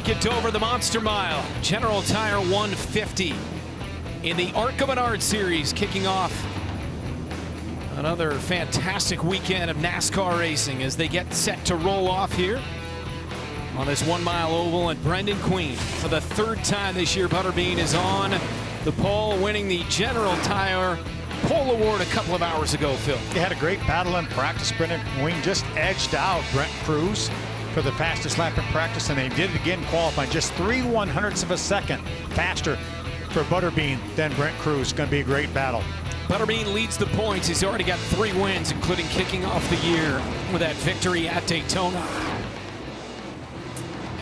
back at Dover, the Monster Mile. General Tire 150 in the ARCA Menards Series, kicking off another fantastic weekend of NASCAR racing as they get set to roll off here on this 1 mile oval. And Brendan Queen, for the third time this year, Butterbean is on the pole, winning the General Tire pole award a couple of hours ago, Phil. They had a great battle in practice. Brendan Queen just edged out Brent Cruz for the fastest lap in practice, and they did it again qualifying, just 3/100ths of a second faster for Butterbean than Brent Cruz. Going to be a great battle. Butterbean leads the points. He's already got 3 wins, including kicking off the year with that victory at Daytona.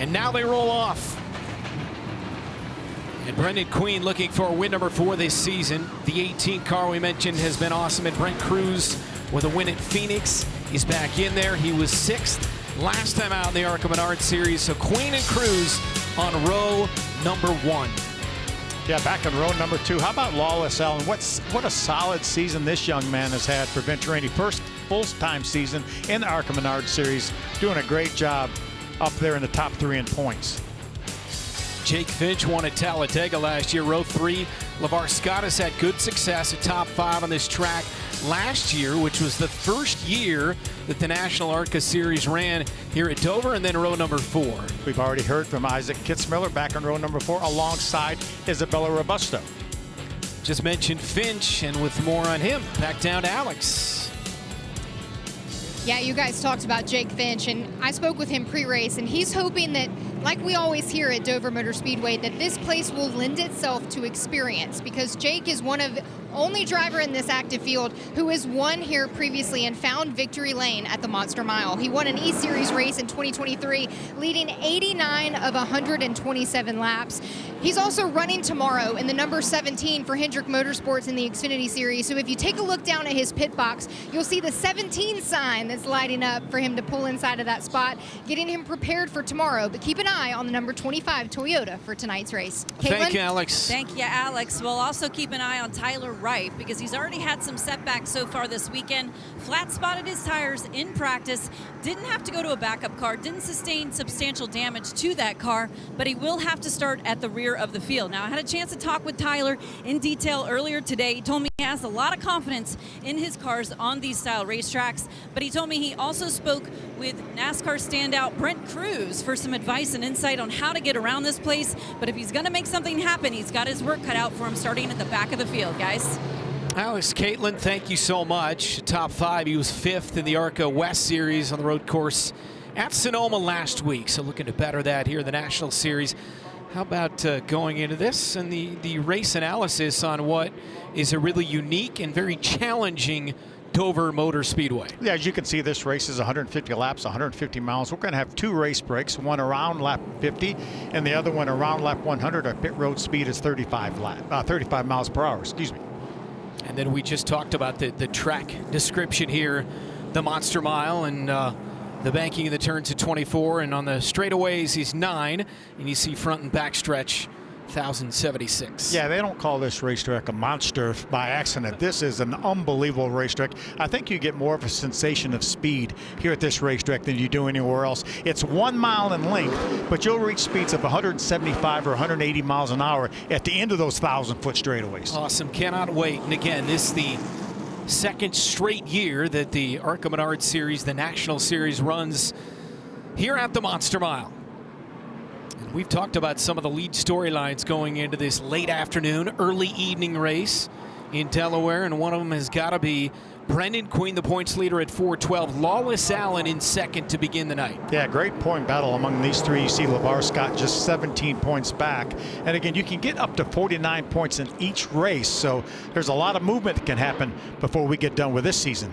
And now they roll off. And Brendan Queen looking for win number 4 this season. The 18 car we mentioned has been awesome. And Brent Cruz with a win at Phoenix. He's back in there. He was 6th last time out in the ARCA Menards Series. So Queen and Cruz on row number 1. Yeah, back on row number 2. How about Lawless Allen? What a solid season this young man has had for Venturini. First full-time season in the ARCA Menards Series. Doing a great job up there in the top 3 in points. Jake Finch won at Talladega last year, row 3. Lavar Scott has had good success at top 5 on this track last year, which was the first year that the National ARCA Series ran here at Dover, and then row number 4. We've already heard from Isaac Kitsmiller back on row number 4 alongside Isabella Robusto. Just mentioned Finch, and with more on him, back down to Alex. Yeah, you guys talked about Jake Finch, and I spoke with him pre-race, and he's hoping that, like we always hear at Dover Motor Speedway, that this place will lend itself to experience, because Jake is one of the only driver in this active field who has won here previously and found victory lane at the Monster Mile. He won an E-Series race in 2023, leading 89 of 127 laps. He's also running tomorrow in the number 17 for Hendrick Motorsports in the Xfinity Series. So if you take a look down at his pit box, you'll see the 17 sign that's lighting up for him to pull inside of that spot, getting him prepared for tomorrow. But keep an eye on the number 25 Toyota for tonight's race. Caitlin? Thank you, Alex. Thank you, Alex. We'll also keep an eye on Tyler Wright, because he's already had some setbacks so far this weekend. Flat spotted his tires in practice, didn't have to go to a backup car, didn't sustain substantial damage to that car, but he will have to start at the rear of the field. Now, I had a chance to talk with Tyler in detail earlier today. He told me he has a lot of confidence in his cars on these style racetracks, but he told me he also spoke with NASCAR standout Brent Cruz for some advice and insight on how to get around this place. But if he's going to make something happen, he's got his work cut out for him starting at the back of the field, guys. Alex, Caitlin, thank you so much. Top 5, he was 5th in the ARCA West Series on the road course at Sonoma last week. So looking to better that here in the National Series. How about going into this and the race analysis on what is a really unique and very challenging Dover Motor Speedway? Yeah, as you can see, this race is 150 laps, 150 miles. We're going to have 2 race breaks, one around lap 50 and the other one around lap 100. Our pit road speed is 35 miles per hour, excuse me. And then we just talked about the track description here, the Monster Mile, and the banking of the turns at 24, and on the straightaways he's 9, and you see front and back stretch 1,076. Yeah, they don't call this racetrack a monster by accident. This is an unbelievable racetrack. I think you get more of a sensation of speed here at this racetrack than you do anywhere else. It's 1 mile in length, but you'll reach speeds of 175 or 180 miles an hour at the end of those 1,000-foot straightaways. Awesome, cannot wait. And again, this is the 2nd straight year that the ARCA Menards Series, the National Series, runs here at the Monster Mile. We've talked about some of the lead storylines going into this late afternoon, early evening race in Delaware, and one of them has got to be Brendan Queen, the points leader at 412. Lawless Allen in 2nd to begin the night. Yeah, great point battle among these 3. You see Lavar Scott just 17 points back. And again, you can get up to 49 points in each race, so there's a lot of movement that can happen before we get done with this season.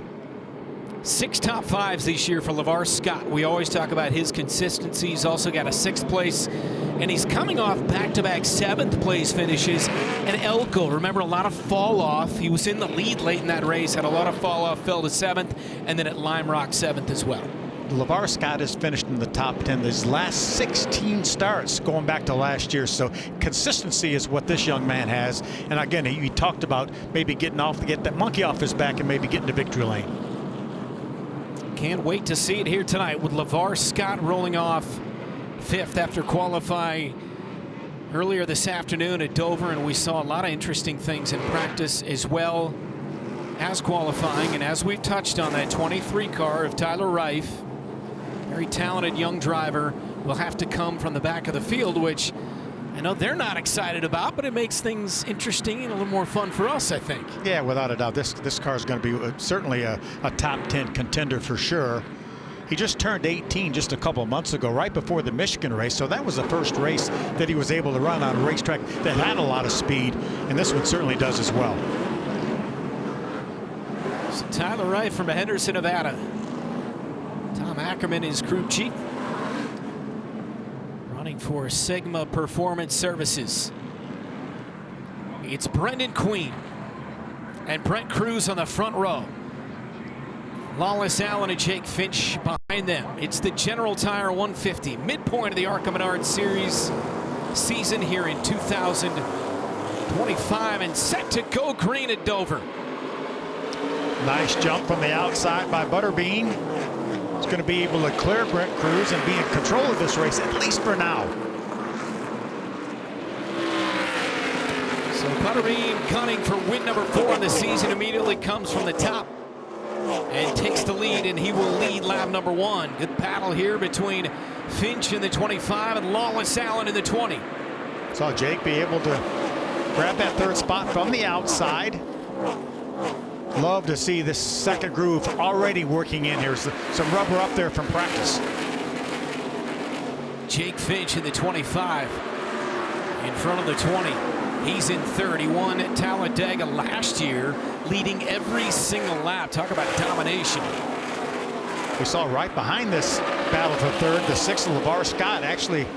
6 top 5s this year for Lavar Scott. We always talk about his consistency. He's also got a 6th place, and he's coming off back-to-back 7th place finishes. And Elko, remember, a lot of fall off. He was in the lead late in that race, had a lot of fall off, fell to 7th, and then at Lime Rock 7th as well. Lavar Scott has finished in the top 10 his last 16 starts going back to last year. So consistency is what this young man has. And again, he talked about maybe get that monkey off his back and maybe getting to victory lane. Can't wait to see it here tonight with Lavar Scott rolling off 5th after qualifying earlier this afternoon at Dover, and we saw a lot of interesting things in practice as well as qualifying. And as we've touched on, that 23 car of Tyler Reif, very talented young driver, will have to come from the back of the field, which I know they're not excited about, but it makes things interesting and a little more fun for us, I think. Yeah, without a doubt, this car is going to be certainly a top 10 contender for sure. He just turned 18 just a couple of months ago, right before the Michigan race. So that was the first race that he was able to run on a racetrack that had a lot of speed, and this one certainly does as well. So Tyler Reif from Henderson, Nevada. Tom Ackerman is crew chief, running for Sigma Performance Services. It's Brendan Queen and Brent Cruz on the front row. Lawless Allen and Jake Finch behind them. It's the General Tire 150, midpoint of the ARCA Menards Series season here in 2025, and set to go green at Dover. Nice jump from the outside by Butterbean. He's going to be able to clear Brent Cruz and be in control of this race, at least for now. So Butterbean gunning for win number 4 on the season, immediately comes from the top and takes the lead, and he will lead lap number 1. Good battle here between Finch in the 25 and Lawless Allen in the 20. Saw Jake be able to grab that 3rd spot from the outside. Love to see this second groove already working in here. Some rubber up there from practice. Jake Finch in the 25 in front of the 20. He's in 31 at Talladega last year, leading every single lap. Talk about domination. We saw right behind this battle for 3rd, the 6th Lavar Scott actually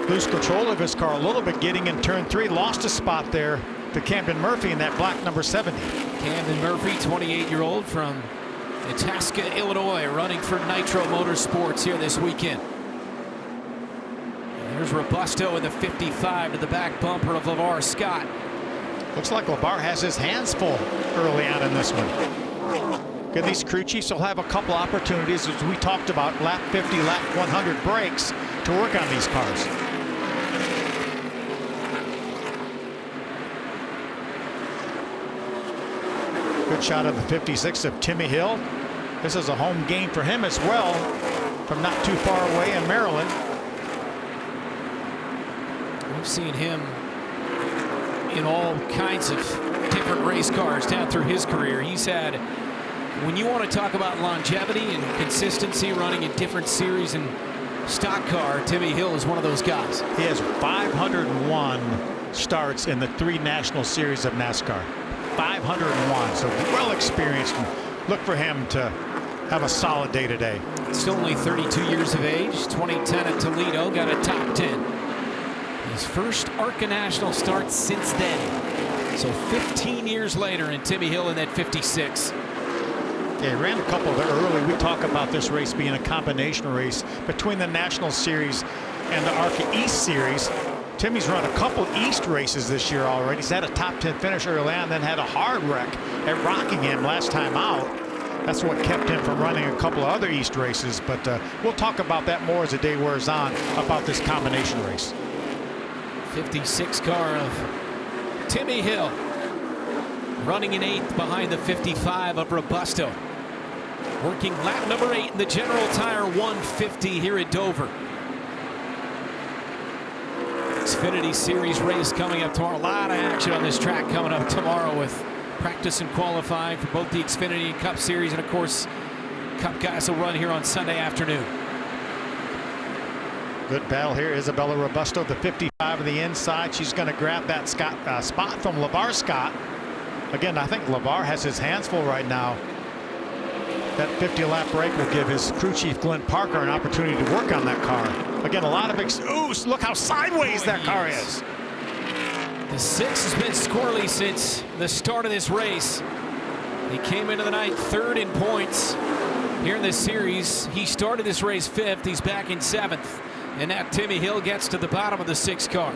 lose control of his car a little bit, getting in turn 3. Lost a spot there to Camden Murphy in that black number 70. Camden Murphy, 28-year-old from Itasca, Illinois, running for Nitro Motorsports here this weekend. There's Robusto in the 55 to the back bumper of Lavar Scott. Looks like Lavar has his hands full early on in this one. Again, these crew chiefs will have a couple opportunities, as we talked about, lap 50, lap 100 breaks to work on these cars. Good shot of the 56 of Timmy Hill. This is a home game for him as well, from not too far away in Maryland. We've seen him in all kinds of different race cars down through his career. He's had, when you want to talk about longevity and consistency running in different series and stock car, Timmy Hill is one of those guys. He has 501 starts in the 3 national series of NASCAR. 501, so well experienced. Look for him to have a solid day today. Still only 32 years of age. 2010 at Toledo, got a top 10. His first ARCA National start since then. So 15 years later, and Timmy Hill in that 56. Yeah, he ran a couple of early. We talk about this race being a combination race between the National Series and the ARCA East Series. Timmy's run a couple East races this year already. He's had a top 10 finish early on, then had a hard wreck at Rockingham last time out. That's what kept him from running a couple of other East races, but we'll talk about that more as the day wears on, about this combination race. 56 car of Timmy Hill, running in 8th behind the 55 of Robusto. Working lap number 8 in the General Tire 150 here at Dover. Xfinity Series race coming up tomorrow. A lot of action on this track coming up tomorrow, with practice and qualifying for both the Xfinity and Cup Series, and of course Cup guys will run here on Sunday afternoon. Good battle here. Isabella Robusto, the 55 of the inside. She's going to grab that spot from Lavar Scott. Again, I think Lavar has his hands full right now. That 50-lap break will give his crew chief Glenn Parker an opportunity to work on that car. Again, a lot of ooh, look how sideways that car is. The 6 has been squirrely since the start of this race. He came into the night 3rd in points here in this series. He started this race 5th. He's back in 7th. And now Timmy Hill gets to the bottom of the 6 car.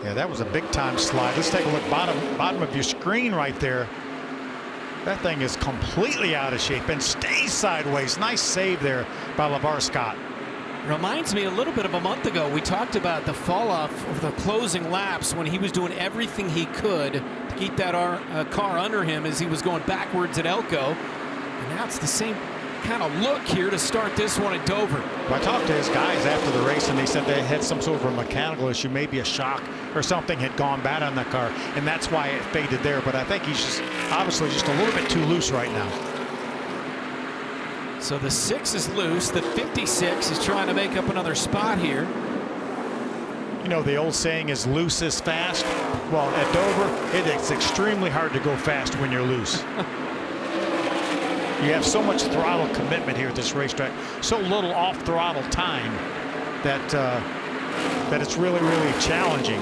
Yeah, that was a big-time slide. Let's take a look. Bottom of your screen right there. That thing is completely out of shape and stays sideways. Nice save there by Lavar Scott. Reminds me a little bit of a month ago. We talked about the fall off of the closing laps when he was doing everything he could to keep that car under him as he was going backwards at Elko. And now it's the same kind of look here to start this one at Dover. I talked to his guys after the race, and they said they had some sort of a mechanical issue, maybe a shock or something had gone bad on the car, and that's why it faded there. But I think he's just obviously just a little bit too loose right now. So the 6 is loose. The 56 is trying to make up another spot here. You know, the old saying is loose is fast. Well, at Dover, it's extremely hard to go fast when you're loose. You have so much throttle commitment here at this racetrack, so little off throttle time that that it's really, really challenging.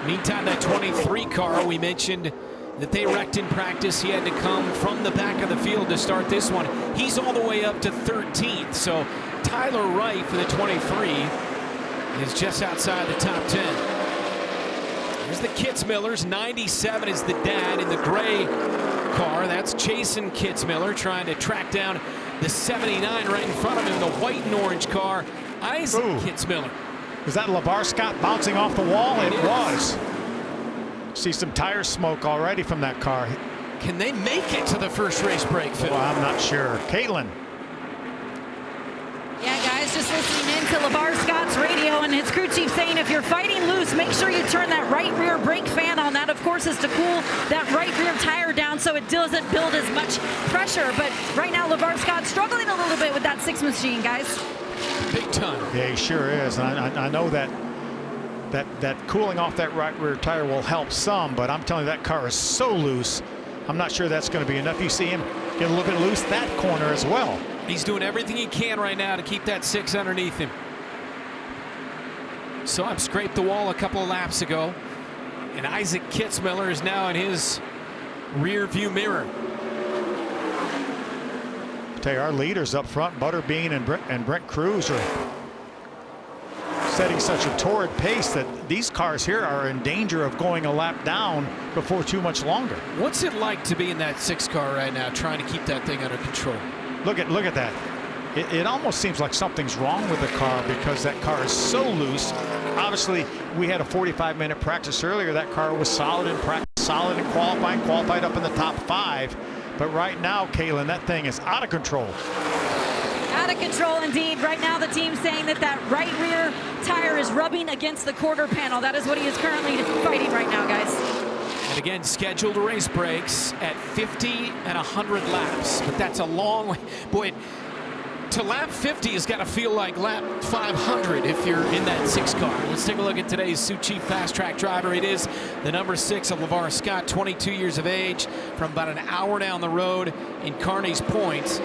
Meantime, that 23 car, we mentioned that they wrecked in practice. He had to come from the back of the field to start this one. He's all the way up to 13th. So Tyler Wright for the 23 is just outside the top 10. Here's the Kitsmillers. 97 is the dad in the gray car. That's Jason Kitsmiller trying to track down the 79 right in front of him, the white and orange car, Isaac Kitsmiller. Is that Lavar Scott bouncing off the wall? It was. See some tire smoke already from that car. Can they make it to the first race break, Phil? Well, I'm not sure. Caitlin. Yeah, guys, just listening in to Lavar Scott's radio and his crew chief saying if you're fighting loose, make sure you turn that right rear brake fan on. That, of course, is to cool that right rear tire down so it doesn't build as much pressure. But right now, Lavar Scott's struggling a little bit with that 6 machine, guys. Big time. Yeah, he sure is. I know that cooling off that right rear tire will help some, but I'm telling you, that car is so loose, I'm not sure that's going to be enough. You see him get a little bit loose that corner as well. He's doing everything he can right now to keep that 6 underneath him. Saw him scrape the wall a couple of laps ago, and Isaac Kitsmiller is now in his rear view mirror. I tell you, our leaders up front, Butterbean and Brent Cruz, are setting such a torrid pace that these cars here are in danger of going a lap down before too much longer. What's it like to be in that 6 car right now, trying to keep that thing under control? Look at that. It almost seems like something's wrong with the car because that car is so loose. Obviously, we had a 45-minute practice earlier. That car was solid in practice, solid in qualifying, qualified up in the top 5. But right now, Kaylin, that thing is out of control. Out of control indeed. Right now the team's saying that right rear tire is rubbing against the quarter panel. That is what he is currently fighting right now, guys. And again, scheduled race breaks at 50 and 100 laps. But that's a long way. Boy, to lap 50 has got to feel like lap 500 if you're in that 6 car. Let's take a look at today's Sioux Chief Fast Track driver. It is the number 6 of Lavar Scott, 22 years of age, from about an hour down the road in Kearney's Point.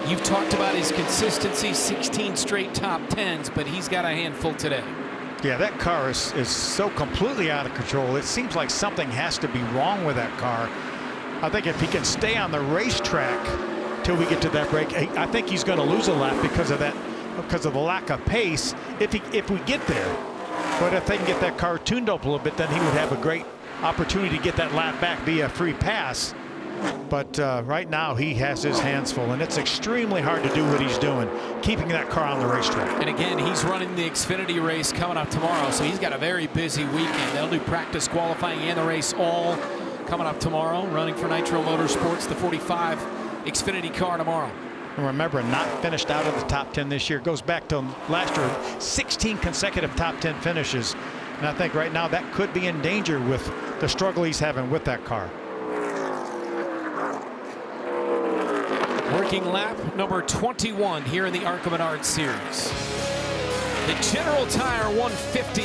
You've talked about his consistency, 16 straight top 10s, but he's got a handful today. Yeah, that car is so completely out of control. It seems like something has to be wrong with that car. I think if he can stay on the racetrack till we get to that break, I think he's going to lose a lap because of that, because of the lack of pace if we get there. But if they can get that car tuned up a little bit, then he would have a great opportunity to get that lap back via free pass. But right now he has his hands full, and it's extremely hard to do what he's doing, keeping that car on the racetrack. And again, he's running the Xfinity race coming up tomorrow, so he's got a very busy weekend. They'll do practice, qualifying, and the race all coming up tomorrow, running for Nitro Motorsports, the 45 Xfinity car tomorrow. And remember, not finished out of the top 10 this year. Goes back to last year, 16 consecutive top 10 finishes. And I think right now that could be in danger with the struggle he's having with that car. Working lap number 21 here in the ARCA Menards Series. The General Tire 150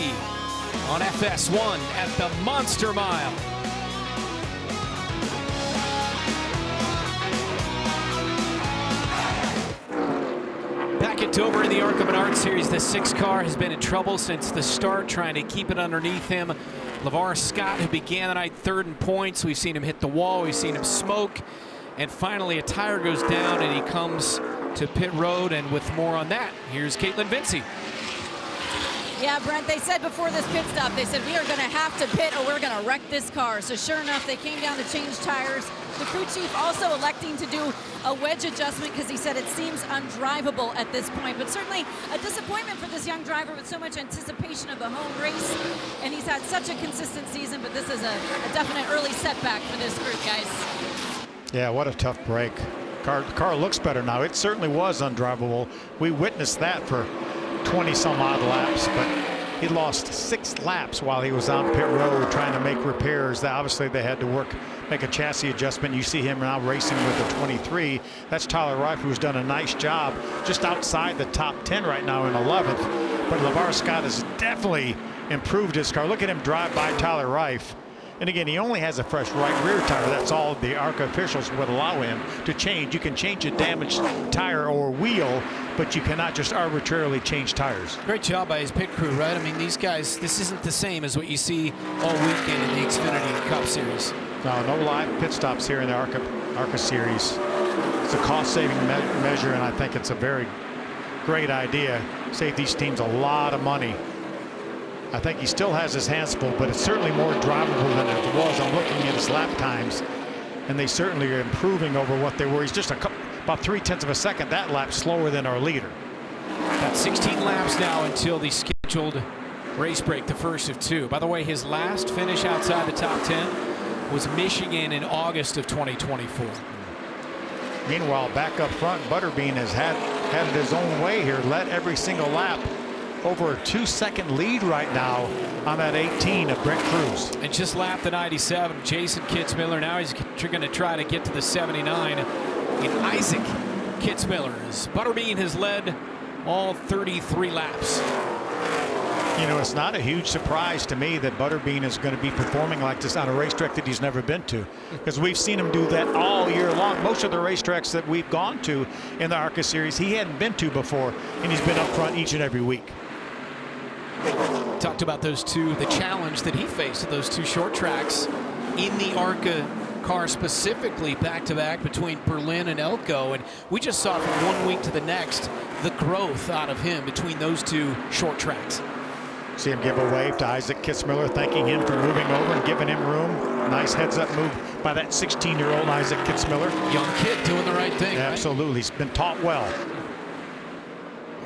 on FS1 at the Monster Mile. Back at Dover in the ARCA Menards Series, the 6 car has been in trouble since the start, trying to keep it underneath him. Lavar Scott, who began the night 3rd in points. We've seen him hit the wall. We've seen him smoke. And finally, a tire goes down, and he comes to pit road. And with more on that, here's Caitlin Vincey. Yeah, Brent, they said before this pit stop, they said, we are going to have to pit or we're going to wreck this car. So sure enough, they came down to change tires. The crew chief also electing to do a wedge adjustment because he said it seems undrivable at this point. But certainly a disappointment for this young driver with so much anticipation of the home race. And he's had such a consistent season, but this is a definite early setback for this group, guys. Yeah, what a tough break. The car looks better now. It certainly was undrivable. We witnessed that for 20 some odd laps, but he lost 6 laps while he was on pit road trying to make repairs. Obviously they had to make a chassis adjustment. You see him now racing with the 23. That's Tyler Reif, who's done a nice job just outside the top 10 right now in 11th. But Lavar Scott has definitely improved his car. Look at him drive by Tyler Reif. And again, he only has a fresh right rear tire. That's all the ARCA officials would allow him to change. You can change a damaged tire or wheel, but you cannot just arbitrarily change tires. Great job by his pit crew, right? I mean, these guys, this isn't the same as what you see all weekend in the Xfinity Cup Series. No live pit stops here in the ARCA Series. It's a cost-saving measure, and I think it's a very great idea. Save these teams a lot of money. I think he still has his hands full, but it's certainly more drivable than it was. I'm looking at his lap times, and they certainly are improving over what they were. He's just about 0.3 of a second that lap slower than our leader. Got 16 laps now until the scheduled race break, the first of 2. By the way, his last finish outside the top 10 was Michigan in August of 2024. Meanwhile, back up front, Butterbean has had it his own way here, led every single lap. Over a 2-second lead right now on that 18 of Brent Cruz. And just lapped the 97, Jason Kitsmiller. Now he's going to try to get to the 79 in Isaac Kitsmiller. As Butterbean has led all 33 laps. You know, it's not a huge surprise to me that Butterbean is going to be performing like this on a racetrack that he's never been to, because we've seen him do that all year long. Most of the racetracks that we've gone to in the ARCA Series, he hadn't been to before, and he's been up front each and every week. Talked about those two, the challenge that he faced at those 2 short tracks in the ARCA car, specifically back-to-back between Berlin and Elko. And we just saw from one week to the next the growth out of him between those 2 short tracks. See him give a wave to Isaac Kitsmiller, thanking him for moving over and giving him room. Nice heads-up move by that 16-year-old Isaac Kitsmiller. Young kid doing the right thing. Absolutely. Right? He's been taught well.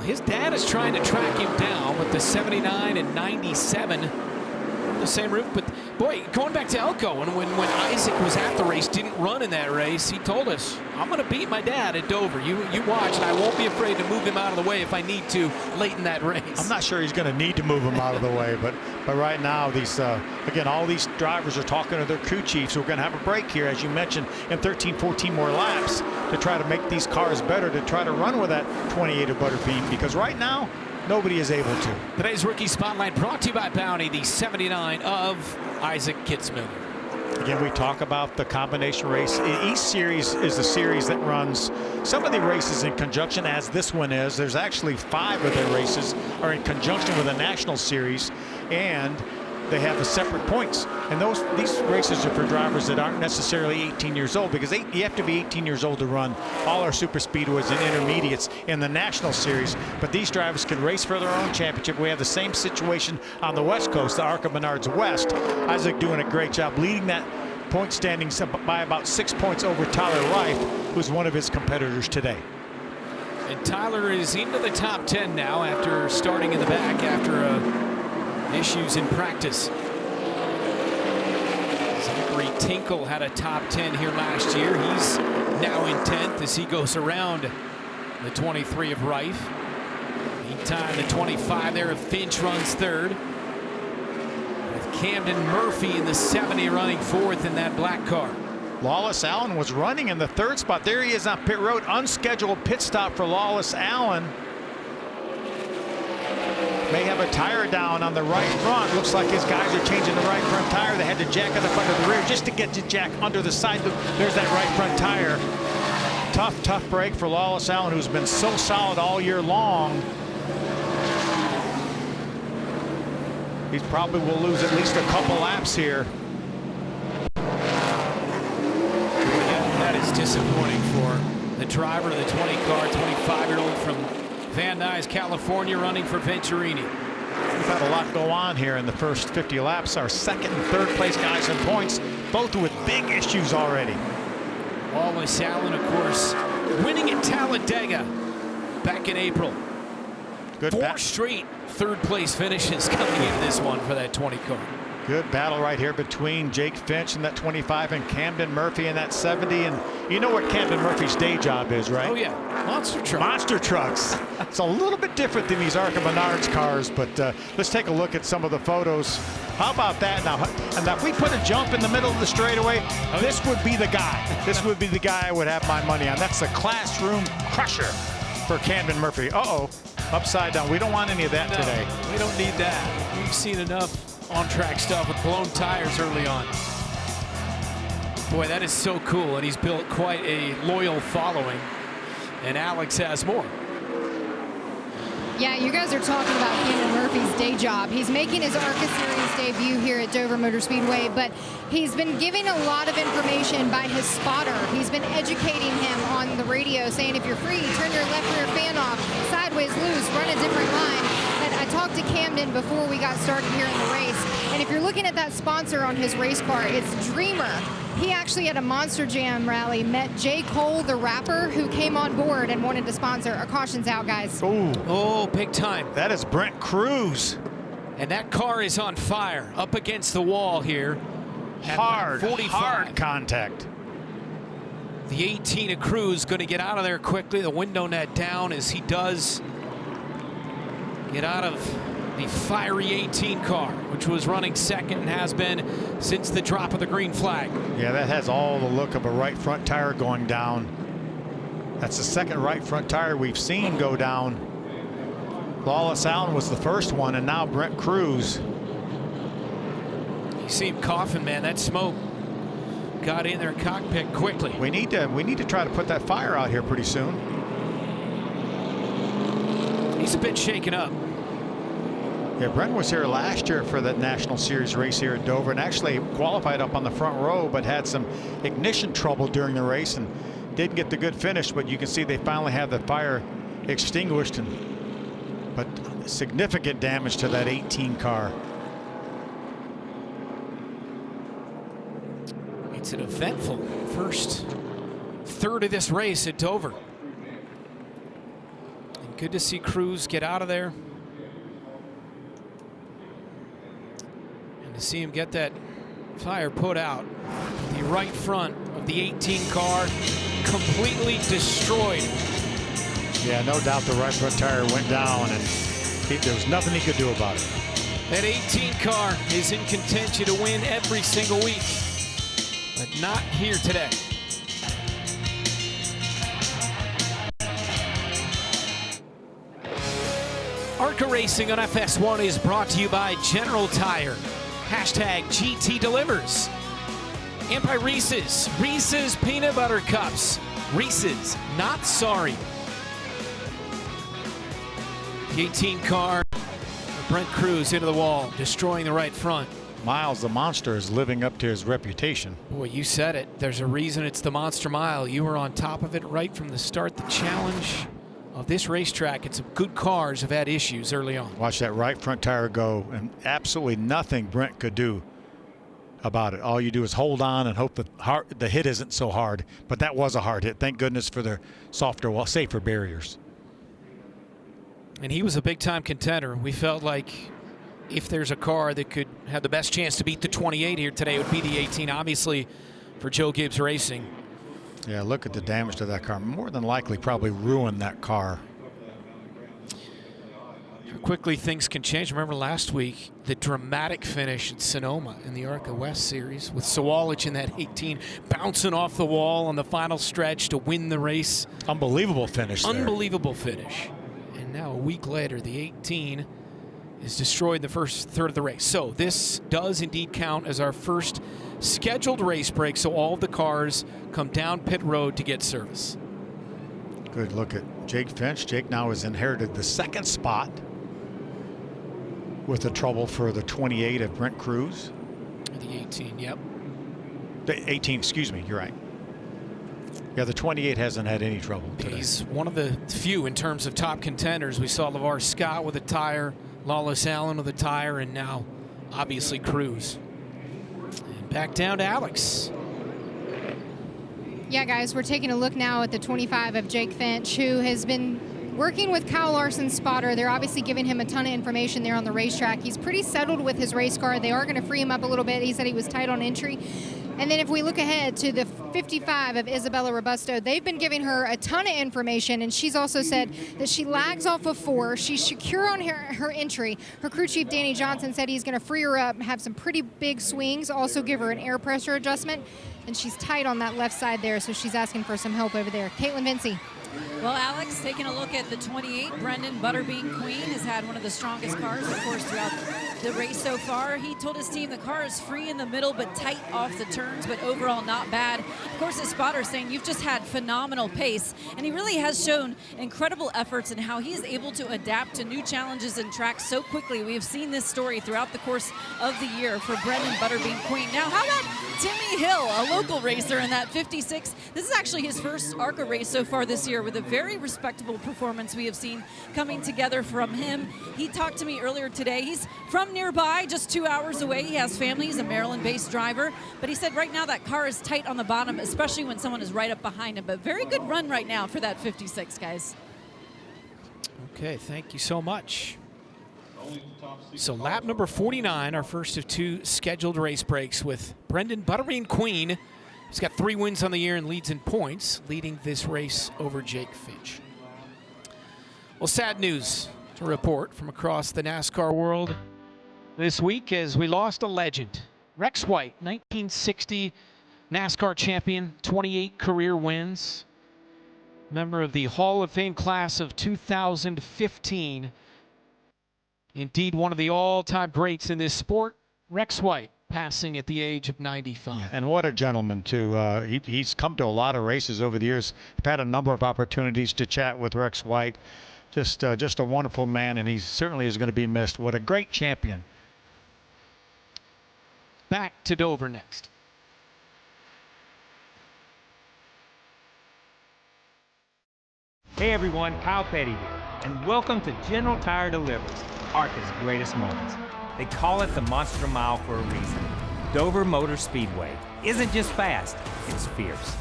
His dad is trying to track him down with the 79 and 97 on the same roof. But boy, going back to Elko, and when Isaac was at the race, didn't run in that race, he told us, I'm going to beat my dad at Dover. You watch, and I won't be afraid to move him out of the way if I need to late in that race. I'm not sure he's going to need to move him out of the way, but right now, these again, all these drivers are talking to their crew chiefs. We're going to have a break here, as you mentioned, in 13, 14 more laps to try to make these cars better, to try to run with that 28 of Butterbean, because right now, nobody is able to. Today's Rookie Spotlight brought to you by Bounty, the 79 of Isaac Kitsmiller. Again, we talk about the combination race. Each series is a series that runs some of the races in conjunction, as this one is. There's actually 5 of their races are in conjunction with a national series, and they have the separate points. And these races are for drivers that aren't necessarily 18 years old, because you have to be 18 years old to run all our super speedways and intermediates in the national series. But these drivers can race for their own championship. We have the same situation on the West Coast, the ARCA Menards West. Isaac doing a great job leading that point standings by about 6 points over Tyler Reif, who's one of his competitors today. And Tyler is into the top 10 now after starting in the back after issues in practice. Zachary Tinkle had a top 10 here last year. He's now in 10th as he goes around the 23 of Reif. Meantime, the 25 there of Finch runs 3rd. With Camden Murphy in the 70 running 4th in that black car. Lawless Allen was running in the 3rd spot. There he is on pit road. Unscheduled pit stop for Lawless Allen. May have a tire down on the right front. Looks like his guys are changing the right front tire. They had to jack it up under the rear just to get to jack under the side. There's that right front tire. Tough break for Lawless Allen, who's been so solid all year long. He probably will lose at least a couple laps here. That is disappointing for the driver of the 20 car, 25-year-old from Van Nuys, California, running for Venturini. We've had a lot go on here in the first 50 laps. Our second and third place guys in points, both with big issues already. Lawless Allen, of course, winning at Talladega back in April. Good 4 straight third-place finishes coming into this one for that 20 car. Good battle right here between Jake Finch in that 25 and Camden Murphy in that 70. And you know what Camden Murphy's day job is, right? Oh, yeah. Monster truck. Monster trucks. It's a little bit different than these ARCA Menards cars, but let's take a look at some of the photos. How about that now? And if we put a jump in the middle of the straightaway, this would be the guy. This would be the guy I would have my money on. That's the classroom crusher for Camden Murphy. Uh-oh. Upside down. We don't want any of that today. We don't need that. We've seen enough on-track stuff with blown tires early on. Boy, that is so cool, and he's built quite a loyal following, and Alex has more. Yeah, you guys are talking about Camden Murphy's day job. He's making his ARCA Series debut here at Dover Motor Speedway, but he's been giving a lot of information by his spotter. He's been educating him on the radio, saying if you're free, turn your left rear fan off, sideways loose, run a different line. But I talked to Camden before we got started here in the race, and if you're looking at that sponsor on his race car, it's Dreamer. He actually at a Monster Jam rally met J. Cole, the rapper, who came on board and wanted to sponsor. A caution's out, guys. Ooh. Oh, big time. That is Brent Cruz. And that car is on fire, up against the wall here. Hard contact. The 18 of Cruz going to get out of there quickly. The window net down as he does get out of the fiery 18 car, which was running second and has been since the drop of the green flag. Yeah, that has all the look of a right front tire going down. That's the second right front tire we've seen go down. Lawless Allen was the first one, and now Brent Cruz. You see him coughing, man. That smoke got in their cockpit quickly. We need to try to put that fire out here pretty soon. He's a bit shaken up. Yeah, Brent was here last year for the National Series race here at Dover and actually qualified up on the front row, but had some ignition trouble during the race and didn't get the good finish. But you can see they finally have the fire extinguished, but significant damage to that 18 car. It's an eventful first third of this race at Dover. And good to see Cruz get out of there. And to see him get that fire put out. The right front of the 18 car completely destroyed. Yeah, no doubt the right front tire went down and there was nothing he could do about it. That 18 car is in contention to win every single week, but not here today. ARCA Racing on FS1 is brought to you by General Tire. Hashtag GT Delivers. And by Reese's. Reese's Peanut Butter Cups. Reese's, not sorry. The 18 car, Brent Cruz into the wall, destroying the right front. Miles the Monster is living up to his reputation. Boy, you said it. There's a reason it's the Monster Mile. You were on top of it right from the start. The challenge of this racetrack, and some good cars have had issues early on. Watch that right front tire go, and absolutely nothing Brent could do about it. All you do is hold on and hope the hit isn't so hard. But that was a hard hit. Thank goodness for the softer, safer barriers. And he was a big-time contender. We felt like if there's a car that could have the best chance to beat the 28 here today, it would be the 18, obviously, for Joe Gibbs Racing. Yeah, look at the damage to that car. More than likely probably ruined that car. How quickly things can change. Remember last week, the dramatic finish at Sonoma in the ARCA West Series with Sawalich in that 18 bouncing off the wall on the final stretch to win the race. Unbelievable finish there. Unbelievable finish. And now a week later, the 18 is destroyed in the first third of the race. So this does indeed count as our first scheduled race break, so all of the cars come down pit road to get service. Good look at Jake Finch. Jake now has inherited the second spot with the trouble for the 28 of Brent Cruz. The 18, yep. The 18, excuse me, you're right. Yeah, the 28 hasn't had any trouble today. He's one of the few in terms of top contenders. We saw Lavar Scott with a tire Lawless Allen with a tire, and now obviously Cruz. And back down to Alex. Yeah, guys, we're taking a look now at the 25 of Jake Finch, who has been working with Kyle Larson's spotter. They're obviously giving him a ton of information there on the racetrack. He's pretty settled with his race car. They are going to free him up a little bit. He said he was tight on entry. And then if we look ahead to the 55 of Isabella Robusto, they've been giving her a ton of information, and she's also said that she lags off of 4. She's secure on her entry. Her crew chief, Danny Johnson, said he's going to free her up and have some pretty big swings, also give her an air pressure adjustment, and she's tight on that left side there, so she's asking for some help over there. Caitlin Vinci. Well, Alex, taking a look at the 28, Brendan Butterbean Queen has had one of the strongest cars, of course, throughout the race so far. He told his team the car is free in the middle, but tight off the turns, but overall not bad. Of course, his spotter saying you've just had phenomenal pace, and he really has shown incredible efforts in how he is able to adapt to new challenges and tracks so quickly. We have seen this story throughout the course of the year for Brendan Butterbean Queen. Now, how about Timmy Hill, a local racer in that 56? This is actually his first ARCA race so far this year, with a very respectable performance we have seen coming together from him. He talked to me earlier today. He's from nearby, just 2 hours away. He has family. He's a Maryland-based driver. But he said right now that car is tight on the bottom, especially when someone is right up behind him. But very good run right now for that 56, guys. Okay, thank you so much. So lap number 49, our first of 2 scheduled race breaks with Brendan Butterbean Queen. He's got 3 wins on the year and leads in points, leading this race over Jake Finch. Well, sad news to report from across the NASCAR world this week as we lost a legend. Rex White, 1960 NASCAR champion, 28 career wins. Member of the Hall of Fame class of 2015. Indeed, one of the all-time greats in this sport, Rex White, passing at the age of 95. And what a gentleman, too. He's come to a lot of races over the years. I've had a number of opportunities to chat with Rex White. Just a wonderful man, and he certainly is going to be missed. What a great champion. Back to Dover next. Hey everyone, Kyle Petty here, and welcome to General Tire Delivers, ARCA's greatest moments. They call it the Monster Mile for a reason. Dover Motor Speedway isn't just fast, it's fierce.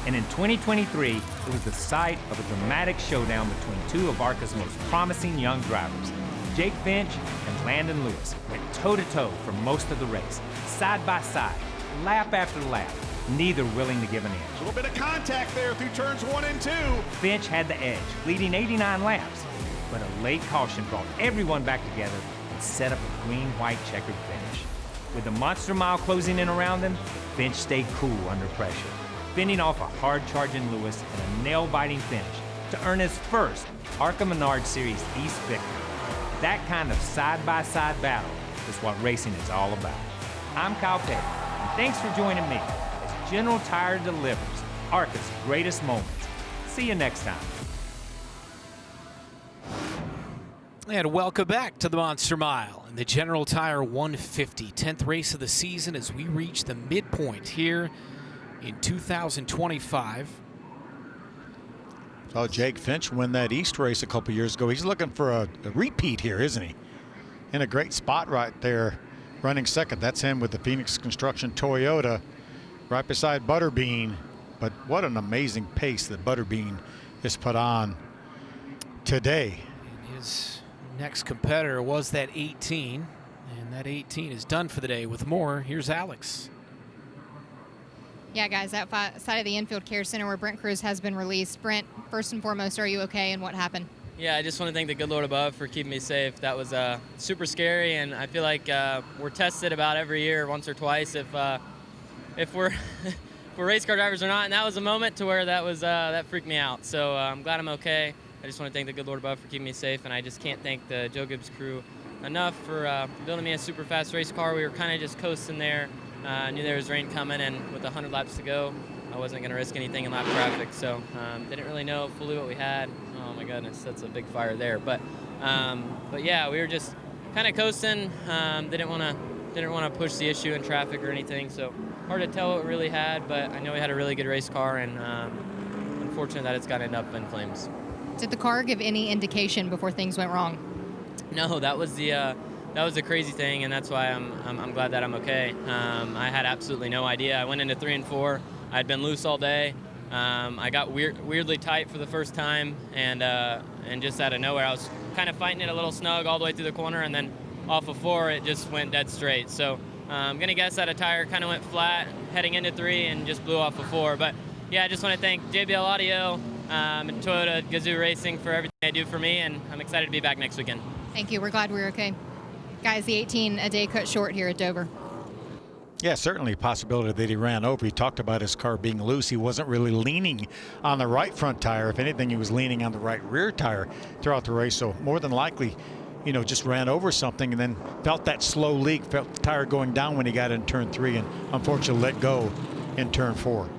And in 2023, it was the site of a dramatic showdown between 2 of ARCA's most promising young drivers. Jake Finch and Landon Lewis went toe-to-toe for most of the race, side by side, lap after lap, neither willing to give an inch. A little bit of contact there through turns 1 and 2. Finch had the edge, leading 89 laps, but a late caution brought everyone back together and set up a green-white checkered finish. With the Monster Mile closing in around them, Finch stayed cool under pressure, fending off a hard-charging Lewis and a nail-biting finish to earn his first ARCA Menards Series East victory. That kind of side-by-side battle is what racing is all about. I'm Kyle Petty, and thanks for joining me as General Tire delivers ARCA's greatest moments. See you next time. And welcome back to the Monster Mile and the General Tire 150, 10th race of the season as we reach the midpoint here in 2025. Oh, Jake Finch won that East race a couple years ago. He's looking for a repeat here, isn't he? In a great spot right there, running second. That's him with the Phoenix Construction Toyota right beside Butterbean. But what an amazing pace that Butterbean has put on today. And his next competitor was that 18, and that 18 is done for the day. With more, here's Alex. Yeah, guys, that side of the infield care center where Brent Cruz has been released. Brent, first and foremost, are you okay, and what happened? Yeah, I just want to thank the good Lord above for keeping me safe. That was super scary, and I feel like we're tested about every year, once or twice, if we're if we're race car drivers or not. And that was a moment to where that freaked me out. So I'm glad I'm okay. I just want to thank the good Lord above for keeping me safe, and I just can't thank the Joe Gibbs crew enough for building me a super fast race car. We were kind of just coasting there. I knew there was rain coming, and with 100 laps to go, I wasn't going to risk anything in lap traffic. So didn't really know fully what we had. Oh my goodness, that's a big fire there. But yeah, we were just kind of coasting. Didn't want to push the issue in traffic or anything. So hard to tell what we really had, but I know we had a really good race car, and unfortunate that it's got to end up in flames. Did the car give any indication before things went wrong? No, that was the crazy thing, and that's why I'm glad that I'm okay. I had absolutely no idea. I went into 3 and 4. I'd been loose all day. I got weirdly tight for the first time, and just out of nowhere, I was kind of fighting it a little snug all the way through the corner, and then off of 4, it just went dead straight. So I'm gonna guess that a tire kind of went flat heading into 3 and just blew off of 4. But yeah, I just want to thank JBL Audio and Toyota Gazoo Racing for everything they do for me, and I'm excited to be back next weekend. Thank you. We're glad we're okay. Guys, the 18 a day cut short here at Dover. Yeah, certainly a possibility that he ran over. He talked about his car being loose. He wasn't really leaning on the right front tire. If anything, he was leaning on the right rear tire throughout the race. So more than likely, you know, just ran over something and then felt that slow leak, felt the tire going down when he got in turn 3 and unfortunately let go in turn 4.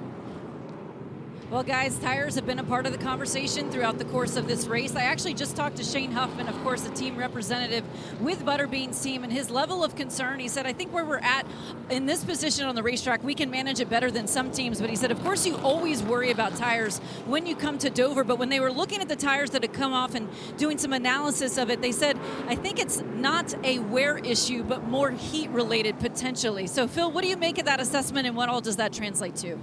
Well, guys, tires have been a part of the conversation throughout the course of this race. I actually just talked to Shane Huffman, of course, the team representative with Butterbean's team, and his level of concern. He said, I think where we're at in this position on the racetrack, we can manage it better than some teams. But he said, of course, you always worry about tires when you come to Dover. But when they were looking at the tires that had come off and doing some analysis of it, they said, I think it's not a wear issue, but more heat related potentially. So, Phil, what do you make of that assessment, and what all does that translate to?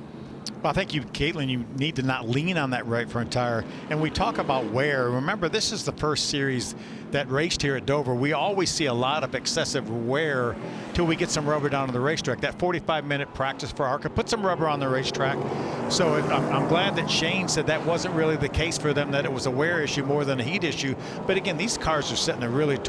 Well, I think Caitlin, you need to not lean on that right front tire. And we talk about wear. Remember, this is the first series that raced here at Dover. We always see a lot of excessive wear till we get some rubber down to the racetrack. That 45-minute practice for ARCA put some rubber on the racetrack. So I'm glad that Shane said that wasn't really the case for them, that it was a wear issue more than a heat issue. But again, these cars are setting a really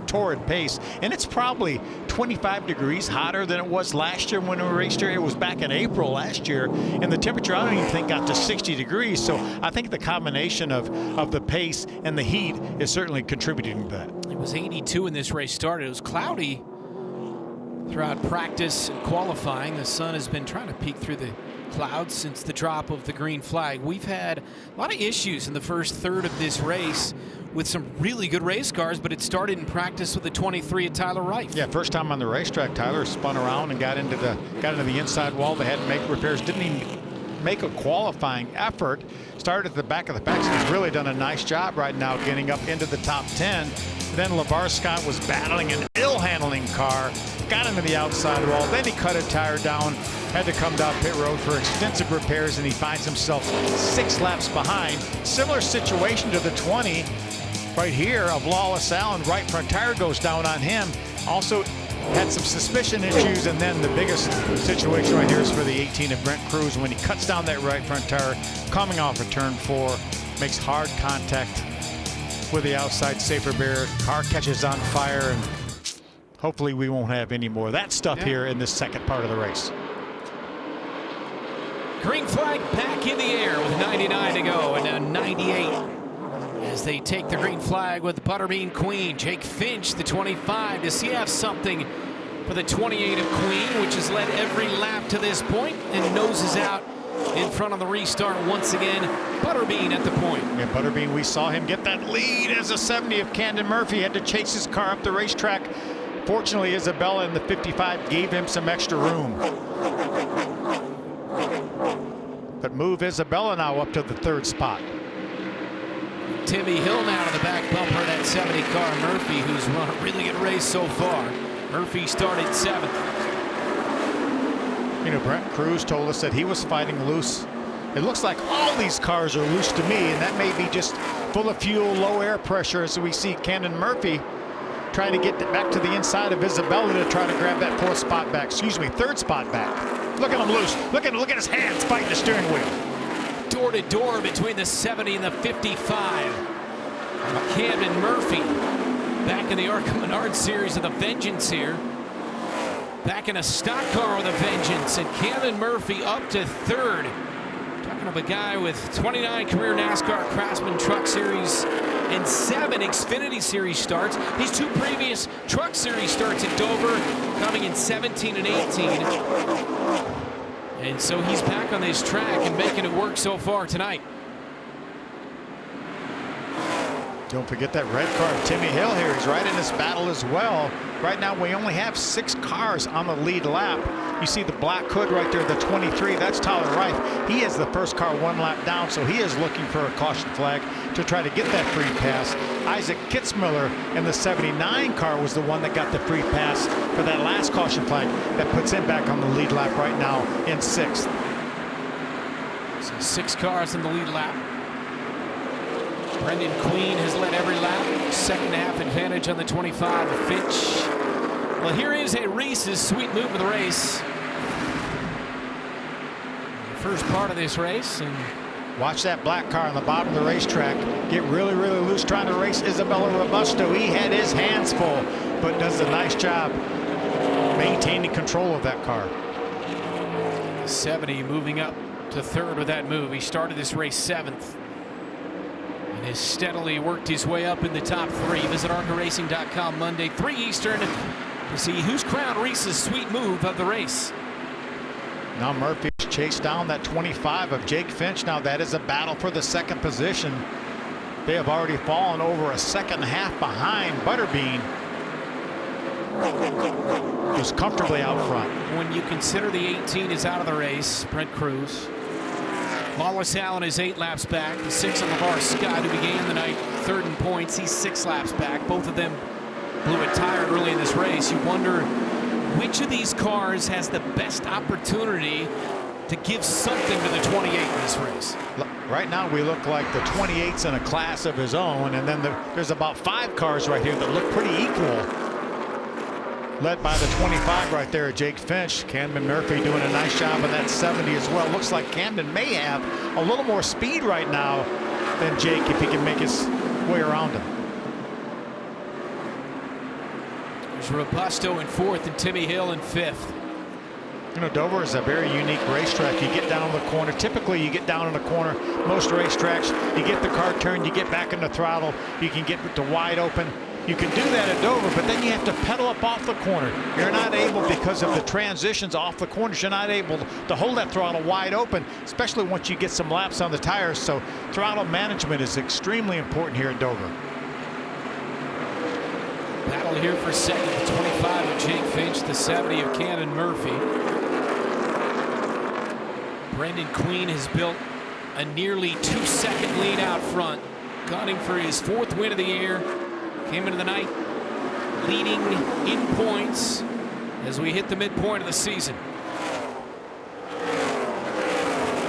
torrid pace, and it's probably 25 degrees hotter than it was last year when we raced here. It was back in April last year, and the temperature I don't even think got to 60 degrees. So I think the combination of the pace and the heat is certainly contributing to that. It was 82 when this race started. It was cloudy throughout practice and qualifying. The sun has been trying to peek through the clouds since the drop of the green flag. We've had a lot of issues in the first third of this race with some really good race cars, but it started in practice with the 23 at Tyler Wright. Yeah, first time on the racetrack, Tyler spun around and got into the inside wall. They had to make repairs. Didn't even make a qualifying effort. Started at the back of the pack. So he's really done a nice job right now getting up into the top 10. Then Lavar Scott was battling an ill-handling car, got into the outside wall. Then he cut a tire down, had to come down pit road for extensive repairs, and he finds himself 6 laps behind. Similar situation to the 20 right here of Lawless Allen. Right front tire goes down on him. Also had some suspension issues, and then the biggest situation right here is for the 18 of Brent Cruz when he cuts down that right front tire coming off of turn 4, makes hard contact with the outside safer barrier. Car catches on fire, and hopefully we won't have any more of that stuff here in this second part of the race. Green flag back in the air with 99 to go, and now 98 as they take the green flag with the Butterbean Queen. Jake Finch, the 25. Does he have something for the 28 of Queen, which has led every lap to this point and noses out in front of the restart once again? Butterbean at the point. Yeah, Butterbean, we saw him get that lead as a 70 of Camden Murphy had to chase his car up the racetrack. Fortunately, Isabella in the 55 gave him some extra room. But move Isabella now up to the 3rd spot. Timmy Hill now to the back bumper of that 70 car. Murphy, who's run a really good race so far. Murphy started 7th. You know, Brent Cruz told us that he was fighting loose. It looks like all these cars are loose to me, and that may be just full of fuel, low air pressure, as we see Camden Murphy trying to get back to the inside of Isabella to try to grab that 4th spot back. Excuse me, 3rd spot back. Look at him loose. Look at his hands fighting the steering wheel. Door to door between the 70 and the 55. Camden Murphy back in the ARCA Menards Series with a vengeance here. Back in a stock car with a vengeance, and Camden Murphy up to 3rd. Talking of a guy with 29 career NASCAR Craftsman Truck Series and 7 Xfinity Series starts. His 2 previous Truck Series starts at Dover coming in 17 and 18. And so he's back on this track and making it work so far tonight. Don't forget that red car of Timmy Hill here. He's right in this battle as well. Right now, we only have 6 cars on the lead lap. You see the black hood right there, the 23. That's Tyler Reif. He is the first car 1 lap down, so he is looking for a caution flag to try to get that free pass. Isaac Kitsmiller in the 79 car was the one that got the free pass for that last caution flag that puts him back on the lead lap right now in 6th. So 6 cars in the lead lap. Brendan Queen has led every lap. Second half advantage on the 25 of Finch. Well, here is a Reese's sweet move of the race. The first part of this race. And watch that black car on the bottom of the racetrack get really, really loose trying to race Isabella Robusto. He had his hands full, but does a nice job maintaining control of that car. 70 moving up to 3rd with that move. He started this race 7th. And has steadily worked his way up in the top 3. Visit ARCARacing.com Monday, 3 Eastern, to see who's crowned Reese's sweet move of the race. Now Murphy chased down that 25 of Jake Finch. Now that is a battle for the 2nd position. They have already fallen over a 2nd half behind Butterbean, who's comfortably out front. When you consider the 18 is out of the race, Brent Cruz. Lawless Allen is 8 laps back. The 6 of Lavar Scott, who began the night 3rd in points. He's 6 laps back. Both of them blew a tire early in this race. You wonder which of these cars has the best opportunity to give something to the 28 in this race. Right now we look like the 28's in a class of his own, and then there's about 5 cars right here that look pretty equal. Led by the 25 right there, Jake Finch. Camden Murphy doing a nice job on that 70 as well. Looks like Camden may have a little more speed right now than Jake if he can make his way around him. There's Robusto in 4th and Timmy Hill in 5th. You know, Dover is a very unique racetrack. You get down the corner. Typically, you get down in the corner. Most racetracks, you get the car turned, you get back in the throttle, you can get to wide open. You can do that at Dover, but then you have to pedal up off the corner. You're not able, because of the transitions off the corners, you're not able to hold that throttle wide open, especially once you get some laps on the tires. So throttle management is extremely important here at Dover. Battle here for 2nd, the 25 of Jake Finch, the 70 of Camden Murphy. Brendan Queen has built a nearly 2-second lead out front, gunning for his 4th win of the year. Came into the night leading in points as we hit the midpoint of the season.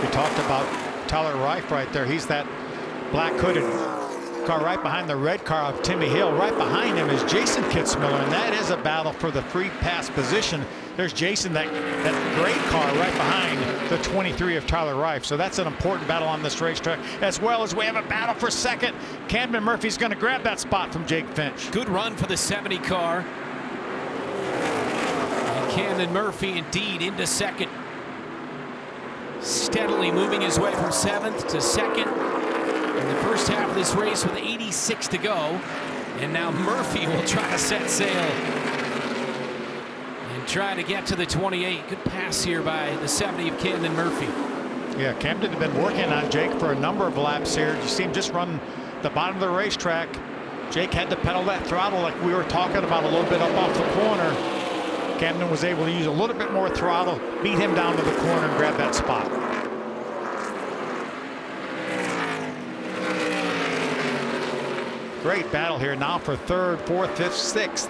We talked about Tyler Reif right there. He's that black hooded car right behind the red car of Timmy Hill. Right behind him is Jason Kitsmiller, and that is a battle for the free pass position. There's Jason, that gray car right behind the 23 of Tyler Reif. So that's an important battle on this racetrack, as well as we have a battle for 2nd. Camden Murphy's going to grab that spot from Jake Finch. Good run for the 70 car. And Camden Murphy indeed into 2nd. Steadily moving his way from 7th to 2nd in the first half of this race with 86 to go. And now Murphy will try to set sail and try to get to the 28. Good pass here by the 70 of Camden Murphy. Yeah, Camden had been working on Jake for a number of laps here. You see him just run the bottom of the racetrack. Jake had to pedal that throttle like we were talking about a little bit up off the corner. Camden was able to use a little bit more throttle, beat him down to the corner and grab that spot. Great battle here now for 3rd, 4th, 5th, 6th.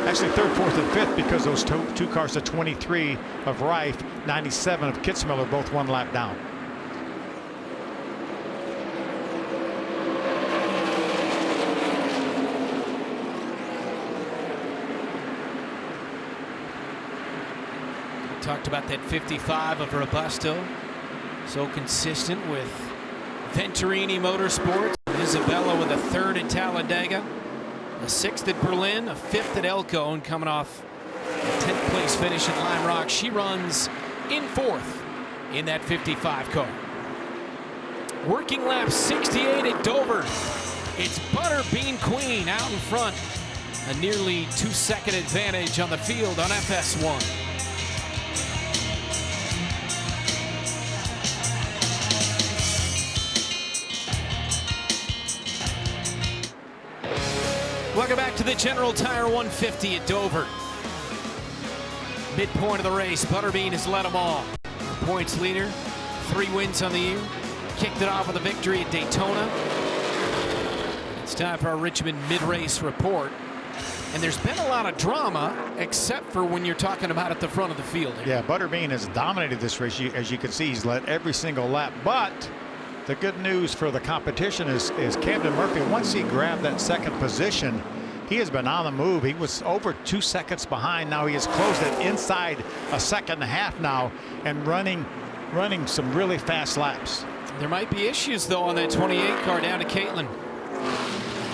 Actually 3rd, 4th, and 5th, because those two cars, the 23 of Reif, 97 of Kitsmiller, both 1 lap down. We talked about that 55 of Robusto, so consistent with Venturini Motorsports. Isabella with a 3rd at Talladega, a 6th at Berlin, a 5th at Elko, and coming off a 10th place finish at Lime Rock. She runs in 4th in that 55 car. Working lap 68 at Dover. It's Butterbean Queen out in front. A nearly 2-second advantage on the field on FS1. Welcome back to the General Tire 150 at Dover. Midpoint of the race, Butterbean has led them all. Points leader, 3 wins on the year. Kicked it off with a victory at Daytona. It's time for our Richmond mid-race report. And there's been a lot of drama, except for when you're talking about at the front of the field here. Yeah, Butterbean has dominated this race. As you can see, he's led every single lap. But the good news for the competition is Camden Murphy, once he grabbed that second position, he has been on the move. He was over 2 seconds behind. Now he has closed it inside a second and a half now and running some really fast laps. There might be issues, though, on that 28 car down to Caitlin.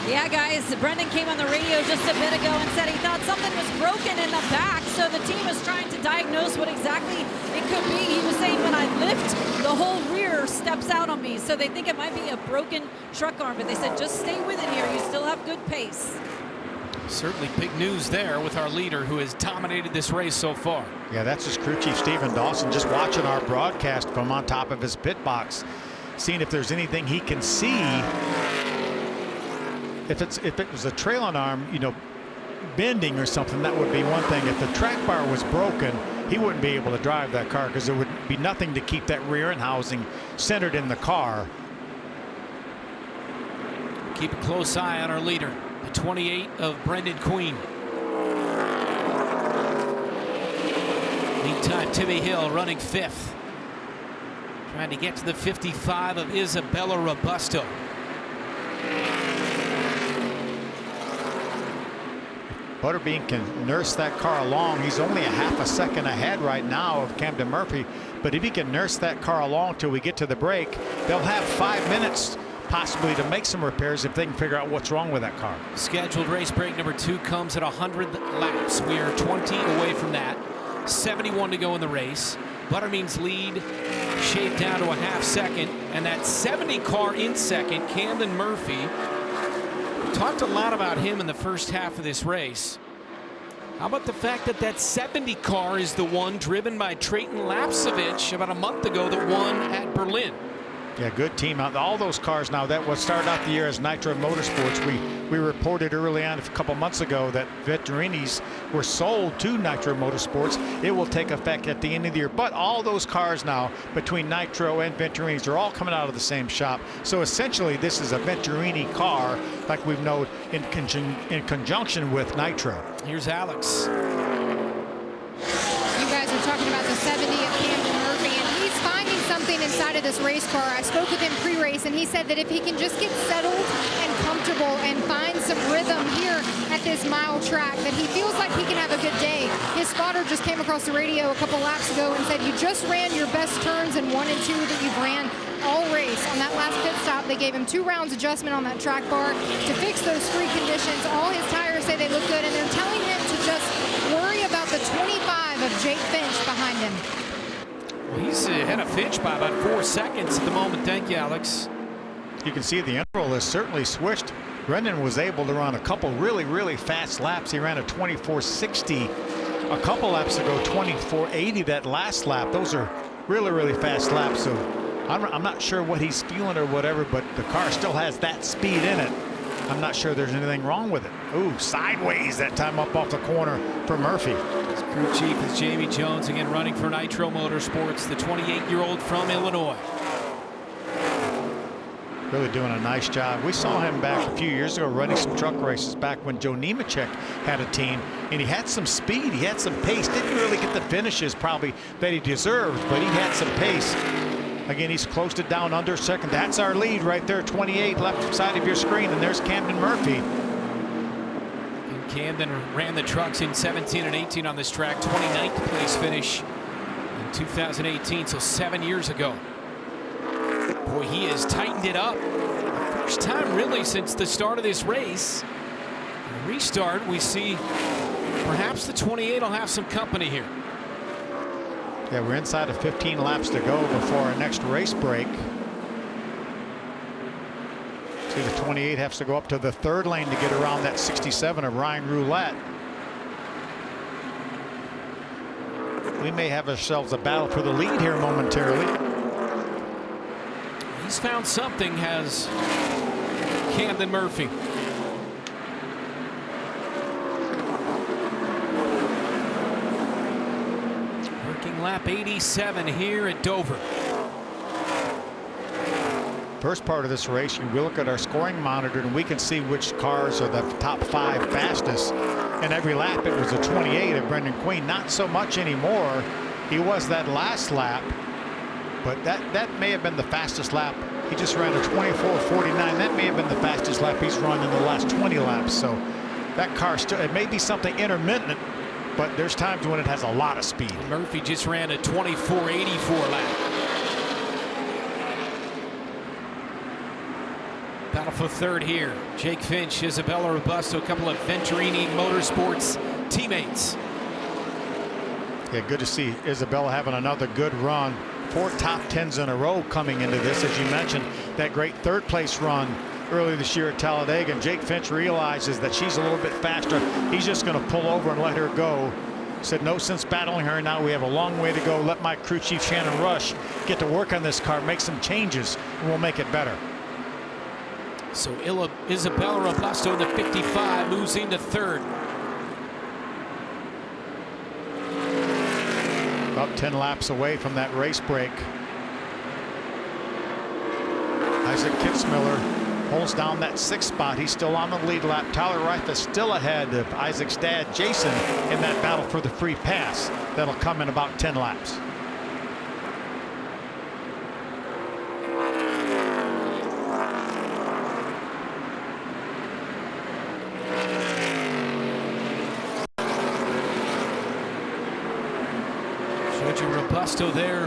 Yeah, guys, Brendan came on the radio just a bit ago and said he thought something was broken in the back, so the team is trying to diagnose what exactly it could be. He was saying when I lift, the whole rear steps out on me, so they think it might be a broken truck arm, but they said just stay with it here. You still have good pace. Certainly big news there with our leader who has dominated this race so far. Yeah, that's his crew chief, Stephen Dawson, just watching our broadcast from on top of his pit box, seeing if there's anything he can see. If it was a trailing arm, you know, bending or something, that would be one thing. If the track bar was broken, he wouldn't be able to drive that car because there would be nothing to keep that rear end housing centered in the car. Keep a close eye on our leader, the 28 of Brendan Queen. Meantime, Timmy Hill running 5th. Trying to get to the 55 of Isabella Robusto. Butterbean can nurse that car along. He's only a half a second ahead right now of Camden Murphy, but if he can nurse that car along till we get to the break, they'll have 5 minutes possibly to make some repairs if they can figure out what's wrong with that car. Scheduled race break number 2 comes at 100 laps. We are 20 away from that. 71 to go in the race. Butterbean's lead shaved down to a half second, and that 70 car in second, Camden Murphy. We talked a lot about him in the first half of this race. How about the fact that that 70 car is the one driven by Trayton Lapsevich about a month ago that won at Berlin? Yeah, good team out. All those cars now, that was started out the year as Nitro Motorsports. We reported early on a couple months ago that Vettorinis were sold to Nitro Motorsports. It will take effect at the end of the year. But all those cars now between Nitro and Vettorinis are all coming out of the same shop. So essentially this is a Vettorini car like we've known in conjunction with Nitro. Here's Alex. You guys are talking about the 70 of Camden Murphy, and he's finding something inside of this race car. I spoke with him pre-race, and he said that if he can just get settled and comfortable and find some rhythm here at this mile track, that he feels like he can have a good day. His spotter just came across the radio a couple laps ago and said, you just ran your best turns in 1 and 2 that you've ran all race. On that last pit stop, they gave him 2 rounds adjustment on that track bar to fix those free conditions. All his tires say they look good, and they're telling him to just worry about the 25 of Jake Finch behind him. Well, he's ahead of Finch by about 4 seconds at the moment. Thank you, Alex. You can see the interval has certainly switched. Brendan was able to run a couple really fast laps. He ran a 24.60 a couple laps ago, 24.80 that last lap. Those are really fast laps. So I'm not sure what he's feeling or whatever, but the car still has that speed in it. I'm not sure there's anything wrong with it. Ooh, sideways that time up off the corner for Murphy. His crew chief is Jamie Jones, again running for Nitro Motorsports, the 28-year-old from Illinois. Really doing a nice job. We saw him back a few years ago running some truck races back when Joe Nemechek had a team, and he had some speed, he had some pace. Didn't really get the finishes probably that he deserved, but he had some pace. Again, he's closed it down under second. That's our lead right there, 28 left side of your screen, and there's Camden Murphy. And Camden ran the trucks in 17 and 18 on this track, 29th place finish in 2018, so 7 years ago. Boy, he has tightened it up. The first time really since the start of this race. In the restart, we see perhaps the 28 will have some company here. Yeah, we're inside of 15 laps to go before our next race break. See, the 28 has to go up to the 3rd lane to get around that 67 of Ryan Roulette. We may have ourselves a battle for the lead here momentarily. He's found something, has Camden Murphy. on lap 87 here at Dover. First part of this race, we look at our scoring monitor and we can see which cars are the top 5 fastest. And every lap it was a 28 of Brendan Queen. Not so much anymore. He was that last lap, but that may have been the fastest lap. He just ran a 24.49. That may have been the fastest lap he's run in the last 20 laps. So that car still, it may be something intermittent, but there's times when it has a lot of speed. Murphy just ran a 24.84 lap. Battle for third here. Jake Finch, Isabella Robusto, a couple of Venturini Motorsports teammates. Yeah, good to see Isabella having another good run. 4 top 10s in a row coming into this. As you mentioned, that great third place run earlier this year at Talladega. And Jake Finch realizes that she's a little bit faster. He's just going to pull over and let her go. Said no sense battling her now. We have a long way to go. Let my crew chief Shannon Rush get to work on this car, make some changes, and we'll make it better. So Isabella Robusto in the 55 moves into third. About 10 laps away from that race break. Isaac Kitsmiller holds down that 6th spot. He's still on the lead lap. Tyler Reif is still ahead of Isaac's dad, Jason, in that battle for the free pass. That'll come in about 10 laps. Robusto there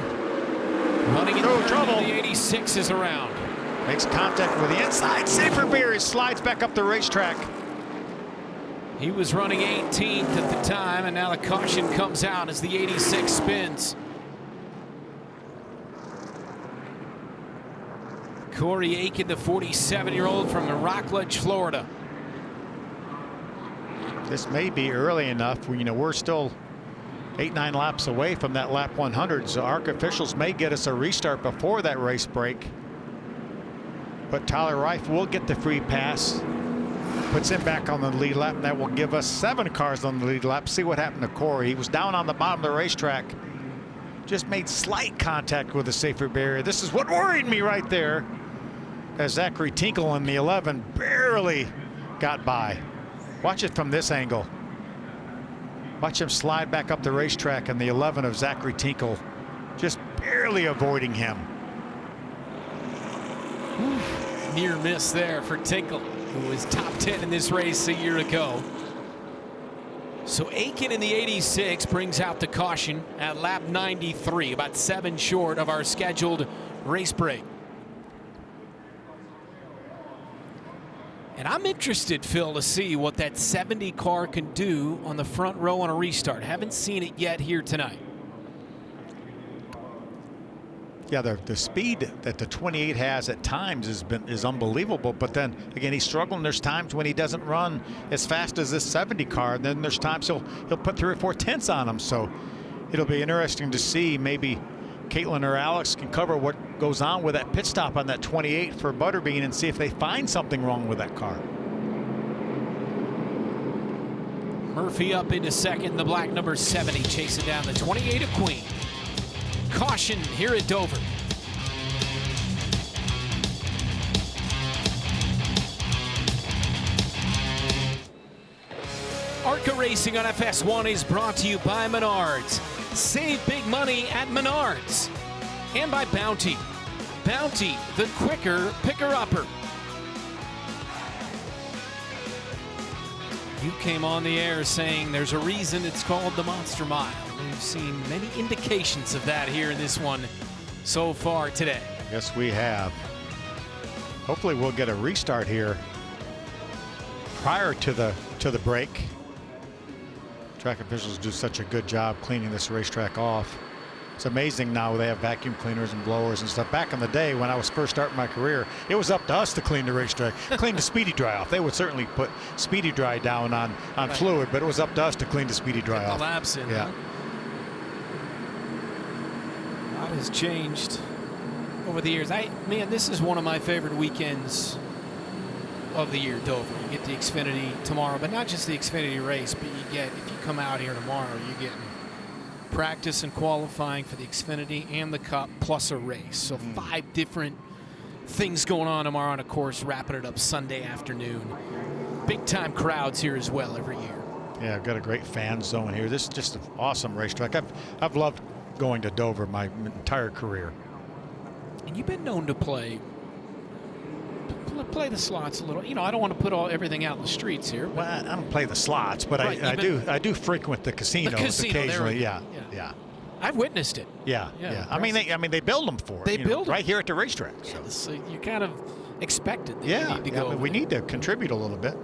running in trouble. The 86 is around. Makes contact with the inside. Safer Beer slides back up the racetrack. He was running 18th at the time, and now the caution comes out as the 86 spins. Cory Aken, the 47-year-old from Rockledge, Florida. This may be early enough. We're still 8-9 laps away from that lap 100, so ARCA officials may get us a restart before that race break. But Tyler Reif will get the free pass, puts him back on the lead lap, and that will give us 7 cars on the lead lap. See what happened to Cory. He was down on the bottom of the racetrack, just made slight contact with the safer barrier. This is what worried me right there, as Zachary Tinkle in the 11 barely got by. Watch it from this angle. Watch him slide back up the racetrack, and the 11 of Zachary Tinkle just barely avoiding him. Near miss there for Tinkle, who was top 10 in this race a year ago. So Aken in the 86 brings out the caution at lap 93, about 7 short of our scheduled race break. And I'm interested, Phil, to see what that 70 car can do on the front row on a restart. Haven't seen it yet here tonight. Yeah, the speed that the 28 has at times is unbelievable. But then again, he's struggling. There's times when he doesn't run as fast as this 70 car. And then there's times he'll put 3 or 4 tenths on him. So it'll be interesting to see. Maybe Caitlin or Alex can cover what goes on with that pit stop on that 28 for Butterbean and see if they find something wrong with that car. Murphy up into second, the black number 70 chasing down the 28 of Queen. Caution here at Dover. ARCA Racing on FS1 is brought to you by Menards. Save big money at Menards. And by Bounty. Bounty, the quicker picker-upper. You came on the air saying there's a reason it's called the Monster Mile. We've seen many indications of that here in this one so far today. Yes, we have. Hopefully we'll get a restart here prior to the break. Track officials do such a good job cleaning this racetrack off. It's amazing now they have vacuum cleaners and blowers and stuff. Back in the day when I was first starting my career, it was up to us to clean the racetrack, clean the Speedy Dry off. They would certainly put Speedy Dry down on right. Fluid, but it was up to us to clean the Speedy Dry off. Laps in, yeah. Huh? A lot has changed over the years. Man, this is one of my favorite weekends of the year, Dover. You get the Xfinity tomorrow, but not just the Xfinity race, but you get, if you come out here tomorrow, you're getting practice and qualifying for the Xfinity and the Cup, plus a race. So 5 different things going on tomorrow, and of course wrapping it up Sunday afternoon. Big time crowds here as well every year. Yeah, I've got a great fan zone here. This is just an awesome racetrack. I've loved going to Dover my entire career. And you've been known to play the slots a little. You know, I don't want to put everything out in the streets here. Well, I don't play the slots, but right, I do frequent the casinos occasionally. Yeah. I've witnessed it. Yeah. I mean they build them for it. They build them right here at the racetrack. So you kind of expect it. Yeah. You need to go we need to contribute a little bit.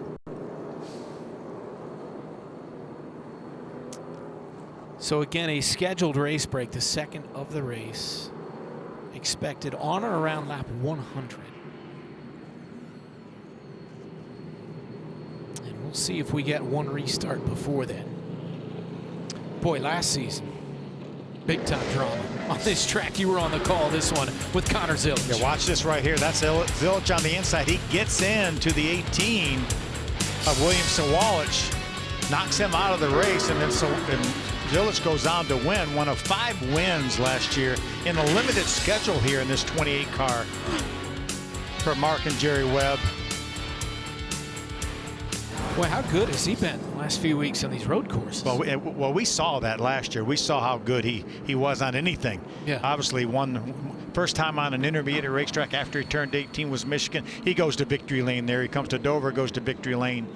So again, a scheduled race break, the second of the race, expected on or around lap 100. And we'll see if we get one restart before then. Boy, last season, big time drama on this track. You were on the call this one with Connor Zilic. Yeah, watch this right here. That's Zilic on the inside. He gets into the 18 of Williamson Wallace, knocks him out of the race, and then Zilic goes on to win, one of 5 wins last year in a limited schedule here in this 28 car for Mark and Jerry Webb. Boy, how good has he been the last few weeks on these road courses? Well, we saw that last year. We saw how good he was on anything. Yeah. Obviously, first time on an intermediate racetrack after he turned 18 was Michigan. He goes to victory lane there. He comes to Dover, goes to victory lane.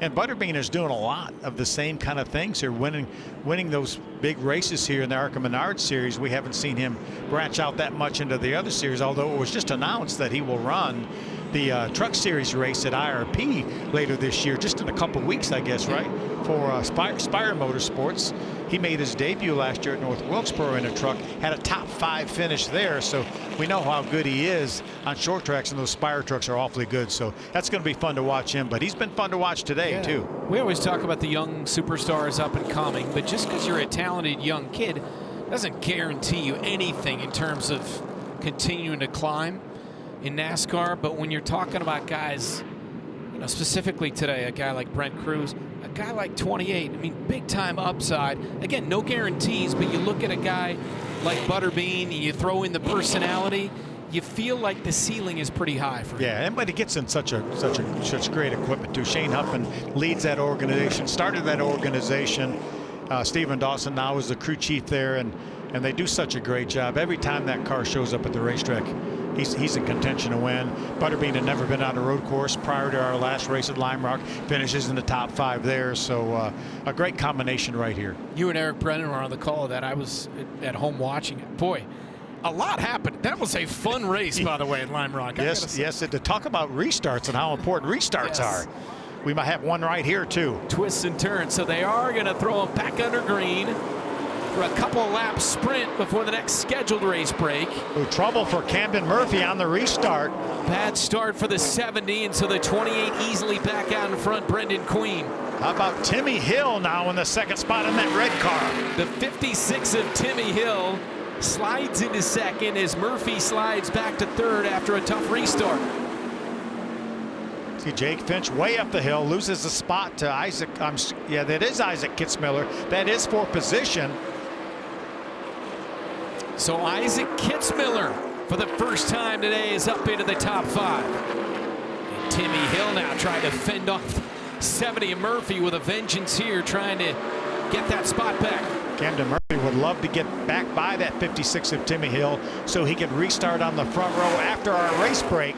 And Butterbean is doing a lot of the same kind of things here, winning those big races here in the ARCA Menards Series. We haven't seen him branch out that much into the other series, although it was just announced that he will run the Truck Series race at IRP later this year, just in a couple weeks, I guess, right? For Spire Motorsports. He made his debut last year at North Wilkesboro in a truck, had a top 5 finish there, so we know how good he is on short tracks, and those Spire trucks are awfully good, so that's going to be fun to watch him, but he's been fun to watch today, too. We always talk about the young superstars up and coming, but just because you're a talented young kid doesn't guarantee you anything in terms of continuing to climb in NASCAR. But when you're talking about guys, you know, specifically today, a guy like Brent Cruz, a guy like 28, I mean, big time upside. Again, no guarantees, but you look at a guy like Butterbean, and you throw in the personality, you feel like the ceiling is pretty high for him. Yeah, and but he gets in such great equipment too. Shane Huffman leads that organization, started that organization. Stephen Dawson now is the crew chief there, and they do such a great job. Every time that car shows up at the racetrack, he's in contention to win. Butterbean had never been on a road course prior to our last race at Lime Rock. Finishes in the top 5 there, so a great combination right here. You and Eric Brennan were on the call of that. I was at home watching it. Boy, a lot happened. That was a fun race, by the way, at Lime Rock. Yes. To talk about restarts and how important restarts are. We might have one right here, too. Twists and turns. So they are going to throw him back under green for a couple of laps sprint before the next scheduled race break. Trouble for Camden Murphy on the restart. Bad start for the 70, and so the 28 easily back out in front, Brendan Queen. How about Timmy Hill now in the second spot in that red car? The 56 of Timmy Hill slides into second as Murphy slides back to third after a tough restart. See Jake Finch way up the hill, loses the spot to Isaac. That is Isaac Kitsmiller. That is for position. So Isaac Kitsmiller, for the first time today, is up into the top 5. And Timmy Hill now trying to fend off 70 of Murphy with a vengeance here, trying to get that spot back. Camden Murphy would love to get back by that 56 of Timmy Hill so he can restart on the front row after our race break.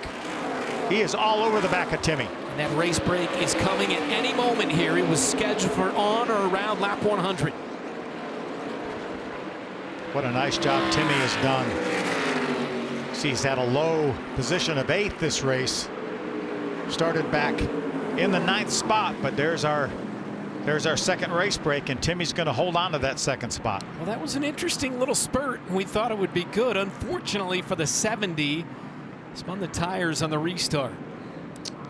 He is all over the back of Timmy. And that race break is coming at any moment here. It was scheduled for on or around lap 100. What a nice job Timmy has done. See, he's had a low position of 8th this race. Started back in the 9th spot, but there's our second race break, and Timmy's going to hold on to that second spot. Well, that was an interesting little spurt. We thought it would be good. Unfortunately for the 70, spun the tires on the restart.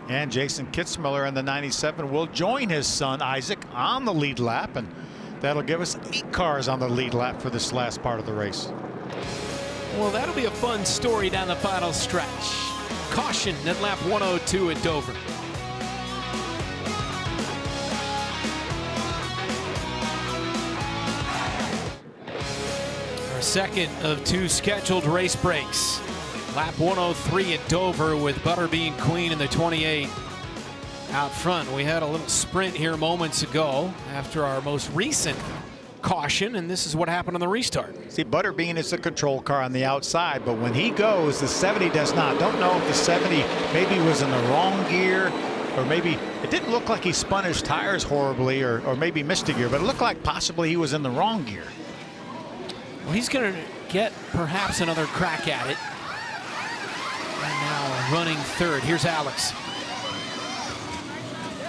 And Jason Kitsmiller in the 97 will join his son Isaac on the lead lap, and that'll give us 8 cars on the lead lap for this last part of the race. Well, that'll be a fun story down the final stretch. Caution at lap 102 at Dover. second of 2 scheduled race breaks. Lap 103 at Dover with Butterbean Queen in the 28 out front. We had a little sprint here moments ago after our most recent caution, and this is what happened on the restart. See, Butterbean is the control car on the outside, but when he goes, the 70 does not. Don't know if the 70 maybe was in the wrong gear, or maybe it didn't look like he spun his tires horribly, or maybe missed a gear, but it looked like possibly he was in the wrong gear. Well, he's going to get perhaps another crack at it. And now running third. Here's Alex.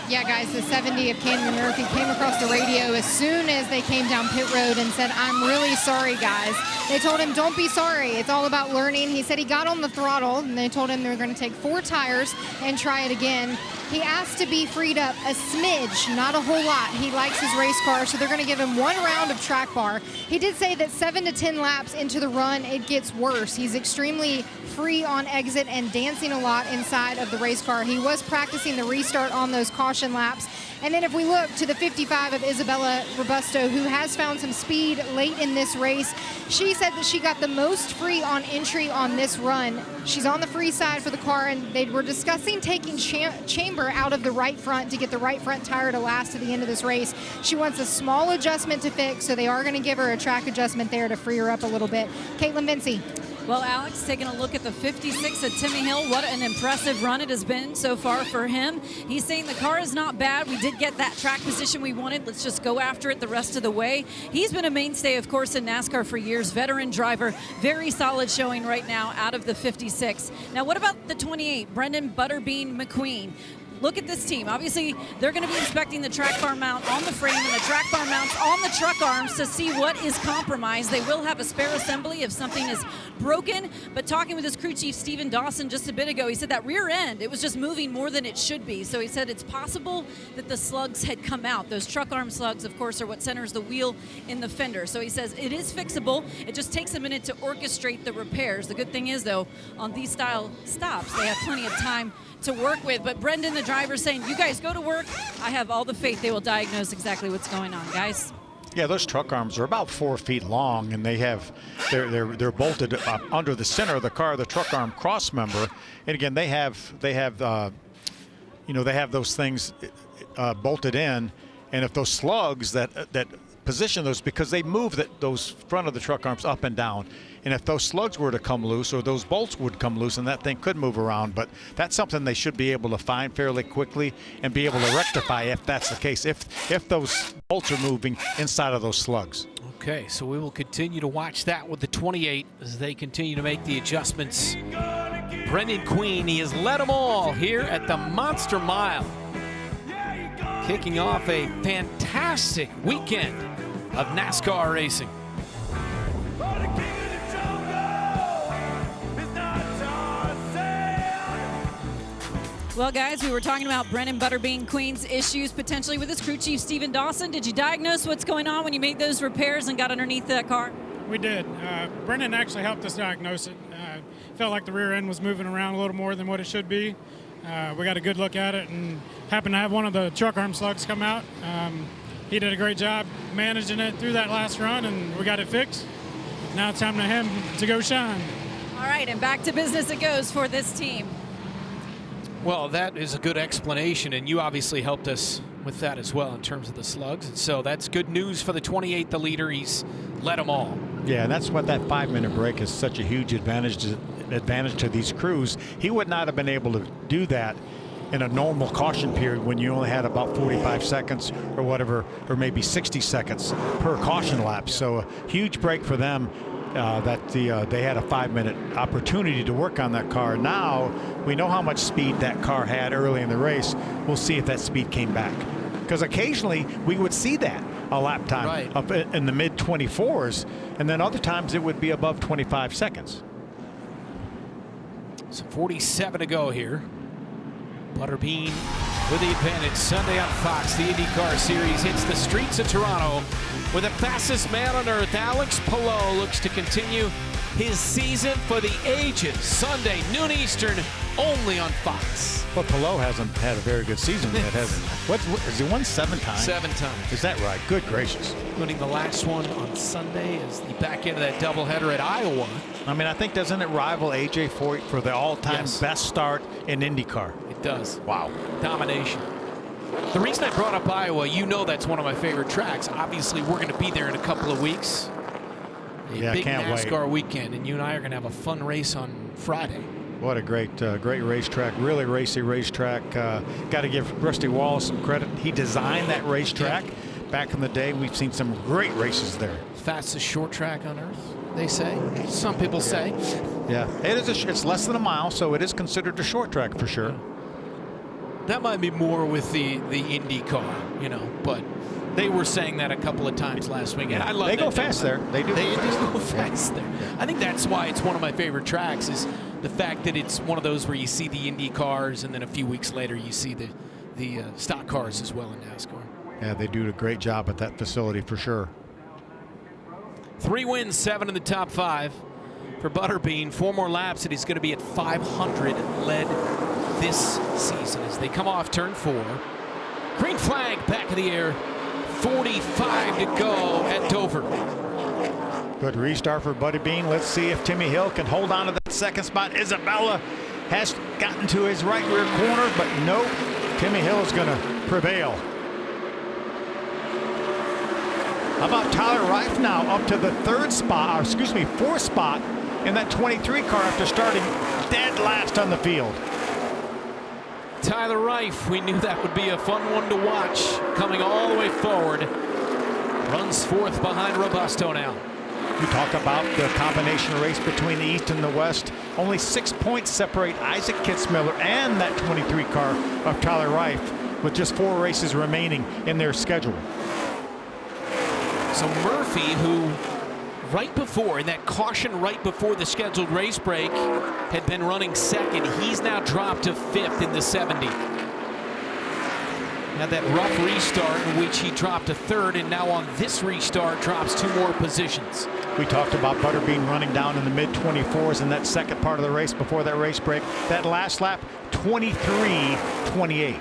Yeah, guys, the 70 of Canyon Murphy came across the radio as soon as they came down pit road and said, "I'm really sorry, guys." They told him, "Don't be sorry. It's all about learning." He said he got on the throttle, and they told him they were going to take 4 tires and try it again. He asked to be freed up a smidge, not a whole lot. He likes his race car, so they're going to give him 1 round of track bar. He did say that 7 to 10 laps into the run, it gets worse. He's extremely free on exit and dancing a lot inside of the race car. He was practicing the restart on those caution laps. And then if we look to the 55 of Isabella Robusto, who has found some speed late in this race, she said that she got the most free on entry on this run. She's on the free side for the car, and they were discussing taking chamber out of the right front to get the right front tire to last to the end of this race. She wants a small adjustment to fix, so they are going to give her a track adjustment there to free her up a little bit. Caitlin Vinci. Well, Alex, taking a look at the 56 at Timmy Hill, what an impressive run it has been so far for him. He's saying the car is not bad. We did get that track position we wanted. Let's just go after it the rest of the way. He's been a mainstay, of course, in NASCAR for years. Veteran driver, very solid showing right now out of the 56. Now, what about the 28, Brendan Butterbean McQueen? Look at this team. Obviously, they're going to be inspecting the track bar mount on the frame and the track bar mounts on the truck arms to see what is compromised. They will have a spare assembly if something is broken. But talking with his crew chief, Stephen Dawson, just a bit ago, he said that rear end, it was just moving more than it should be. So he said it's possible that the slugs had come out. Those truck arm slugs, of course, are what centers the wheel in the fender. So he says it is fixable. It just takes a minute to orchestrate the repairs. The good thing is, though, on these style stops, they have plenty of time to work with. But Brendan, the driver, saying, "You guys go to work. I have all the faith they will diagnose exactly what's going on, guys." Yeah, those truck arms are about 4 feet long, and they're bolted up under the center of the car, the truck arm cross member. And again, they have those things bolted in, and if those slugs that position those, because they move those front of the truck arms up and down, and if those slugs were to come loose, or those bolts would come loose, and that thing could move around. But that's something they should be able to find fairly quickly and be able to rectify if that's the case, if those bolts are moving inside of those slugs. Okay, so we will continue to watch that with the 28 as they continue to make the adjustments. Brendan Queen, he has led them all here at the Monster Mile, kicking off a fantastic weekend of NASCAR racing. Well, guys, we were talking about Brendan Butterbean Queen's issues potentially with his crew chief, Stephen Dawson. Did you diagnose what's going on when you made those repairs and got underneath that car? We did. Brendan actually helped us diagnose it. Felt like the rear end was moving around a little more than what it should be. We got a good look at it and happened to have one of the truck arm slugs come out. He did a great job managing it through that last run, and we got it fixed. Now it's time for him to go shine. All right, and back to business it goes for this team. Well, that is a good explanation, and you obviously helped us with that as well in terms of the slugs. And so that's good news for the 28, the leader. He's led them all. Yeah, and that's what that 5-minute break is such a huge advantage to these crews. He would not have been able to do that in a normal caution period when you only had about 45 seconds or whatever, or maybe 60 seconds per caution lap. So a huge break for them. They had a 5-minute opportunity to work on that car. Now we know how much speed that car had early in the race. We'll see if that speed came back, because occasionally we would see that a lap time up in the mid 24s, and then other times it would be above 25 seconds. So 47 to go here. Butterbean with the advantage. Sunday on Fox, the IndyCar Series hits the streets of Toronto with the fastest man on earth. Alex Palou looks to continue his season for the ages. Sunday, noon Eastern, only on Fox. But Pelot hasn't had a very good season yet, has he? Has he won 7 times? 7 times. Is that right? Good gracious. Including the last one on Sunday as the back end of that doubleheader at Iowa. I mean, I think, doesn't it rival AJ Foyt for the all-time Yes. best start in IndyCar? It does. Wow. Domination. The reason I brought up Iowa, you know that's one of my favorite tracks. Obviously, we're going to be there in a couple of weeks. A big can't wait. NASCAR weekend, and you and I are going to have a fun race on Friday. What a great racetrack. Really racy racetrack. Got to give Rusty Wallace some credit. He designed that racetrack. Back in the day, we've seen some great races there. Fastest short track on earth, they say. Some people say. Yeah, it's less than a mile, so it is considered a short track for sure. That might be more with the IndyCar, you know, but they were saying that a couple of times last week. And I love They that go fast there. They do. They go fast there. I think that's why it's one of my favorite tracks, is the fact that it's one of those where you see the Indy cars and then a few weeks later you see the stock cars as well in NASCAR. Yeah, they do a great job at that facility for sure. 3 wins, 7 in the top 5 for Butterbean. 4 more laps and he's going to be at 500 led this season as they come off turn 4. Green flag back in the air. 45 to go at Dover. Good restart for Buddy Bean. Let's see if Timmy Hill can hold on to that second spot. Isabella has gotten to his right rear corner, but nope. Timmy Hill is going to prevail. How about Tyler Reif now up to the 4th spot in that 23 car after starting dead last on the field. Tyler Reif, we knew that would be a fun one to watch. Coming all the way forward. Runs 4th behind Robusto now. You talk about the combination race between the East and the West. Only 6 points separate Isaac Kitsmiller and that 23 car of Tyler Reif, with just 4 races remaining in their schedule. So Murphy, who right before, in that caution right before the scheduled race break, had been running 2nd. He's now dropped to 5th in the 70. Had that rough restart in which he dropped to 3rd, and now on this restart drops 2 more positions. We talked about Butterbean running down in the mid-24s in that second part of the race before that race break. That last lap, 23:28.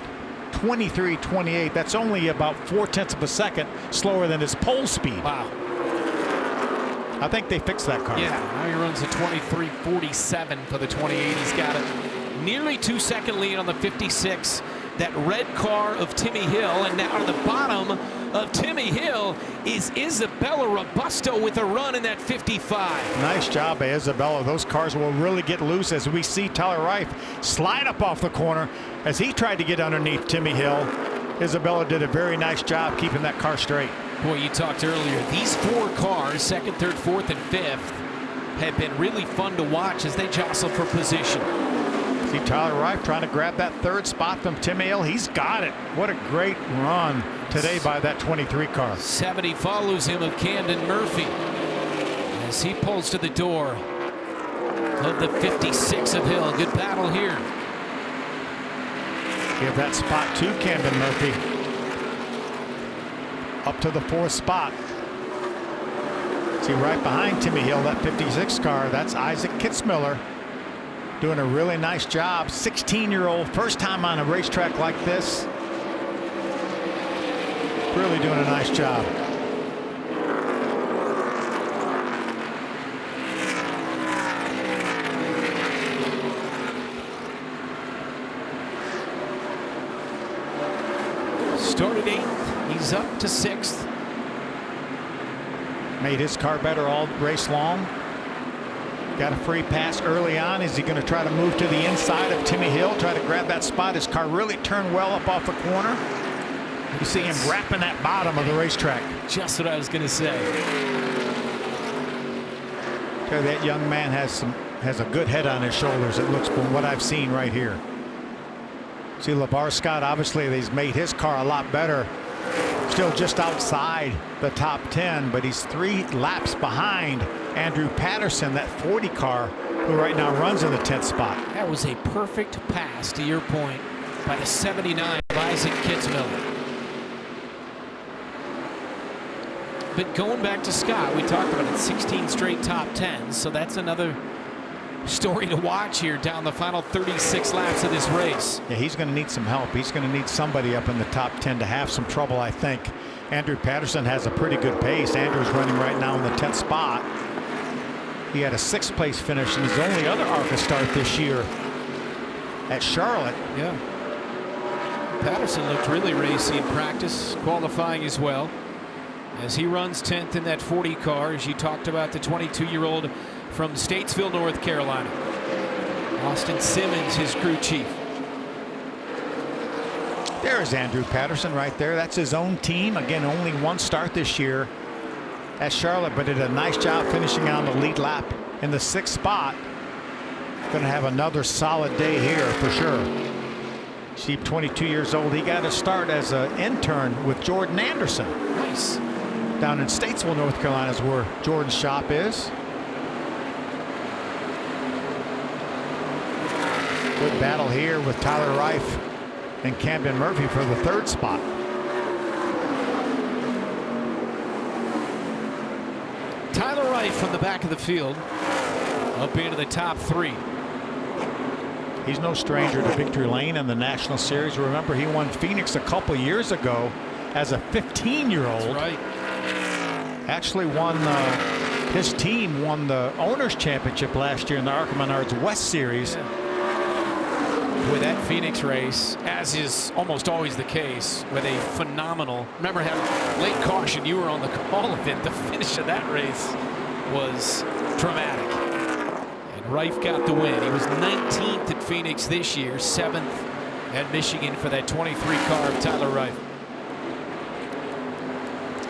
23:28. That's only about 0.4 of a second slower than his pole speed. Wow. I think they fixed that car. Yeah, now he runs a 23:47 for the 28. He's got a nearly 2-second lead on the 56. That red car of Timmy Hill, and now to the bottom of Timmy Hill is Isabella Robusto with a run in that 55. Nice job by Isabella. Those cars will really get loose as we see Tyler Reif slide up off the corner as he tried to get underneath Timmy Hill. Isabella did a very nice job keeping that car straight. Boy, you talked earlier. These 4 cars, 2nd, 3rd, 4th, and 5th, have been really fun to watch as they jostle for position. See Tyler Reif trying to grab that 3rd spot from Timmy Hill. He's got it. What a great run today by that 23 car. 70 follows him of Camden Murphy as he pulls to the door of the 56 of Hill. Good battle here. Give that spot to Camden Murphy. Up to the 4th spot. See right behind Timmy Hill, that 56 car, that's Isaac Kitsmiller. Doing a really nice job. 16-year-old, first time on a racetrack like this. Really doing a nice job. Started 8th, he's up to 6th. Made his car better all race long. Got a free pass early on. Is he going to try to move to the inside of Timmy Hill, try to grab that spot? His car really turned well up off the corner. You see him wrapping that bottom of the racetrack. Just what I was going to say. That young man has a good head on his shoulders, it looks, from what I've seen right here. See Lavar Scott, obviously he's made his car a lot better. Still just outside the top 10, but he's 3 laps behind Andrew Patterson, that 40 car, who right now runs in the 10th spot. That was a perfect pass, to your point, by the 79 of Isaac Kitsmiller. But going back to Scott, we talked about it, 16 straight top 10s, so that's another story to watch here down the final 36 laps of this race. Yeah, he's going to need some help. He's going to need somebody up in the top 10 to have some trouble, I think. Andrew Patterson has a pretty good pace. Andrew's running right now in the 10th spot. He had a 6th place finish in his only other ARCA start this year at Charlotte. Yeah. Patterson looked really racy in practice, qualifying as well, as he runs 10th in that 40 car, as you talked about, the 22-year-old from Statesville, North Carolina. Austin Simmons, his crew chief. There's Andrew Patterson right there. That's his own team. Again, only one start this year at Charlotte, but did a nice job finishing on the lead lap in the 6th spot. Going to have another solid day here for sure. Sheep, 22 years old. He got a start as an intern with Jordan Anderson. Nice. Down in Statesville, North Carolina is where Jordan's shop is. Good battle here with Tyler Reif and Camden Murphy for the 3rd spot. Tyler Reif from the back of the field up into the top 3. He's no stranger to victory lane in the National Series. Remember, he won Phoenix a couple years ago as a 15-year-old. That's right. Actually won, his team won the Owners Championship last year in the ARCA Menards West Series. Yeah. With that Phoenix race, as is almost always the case, with a phenomenal, remember having late caution, you were on the call of it. The finish of that race was dramatic. And Reif got the win. He was 19th at Phoenix this year, 7th at Michigan for that 23 car of Tyler Reif.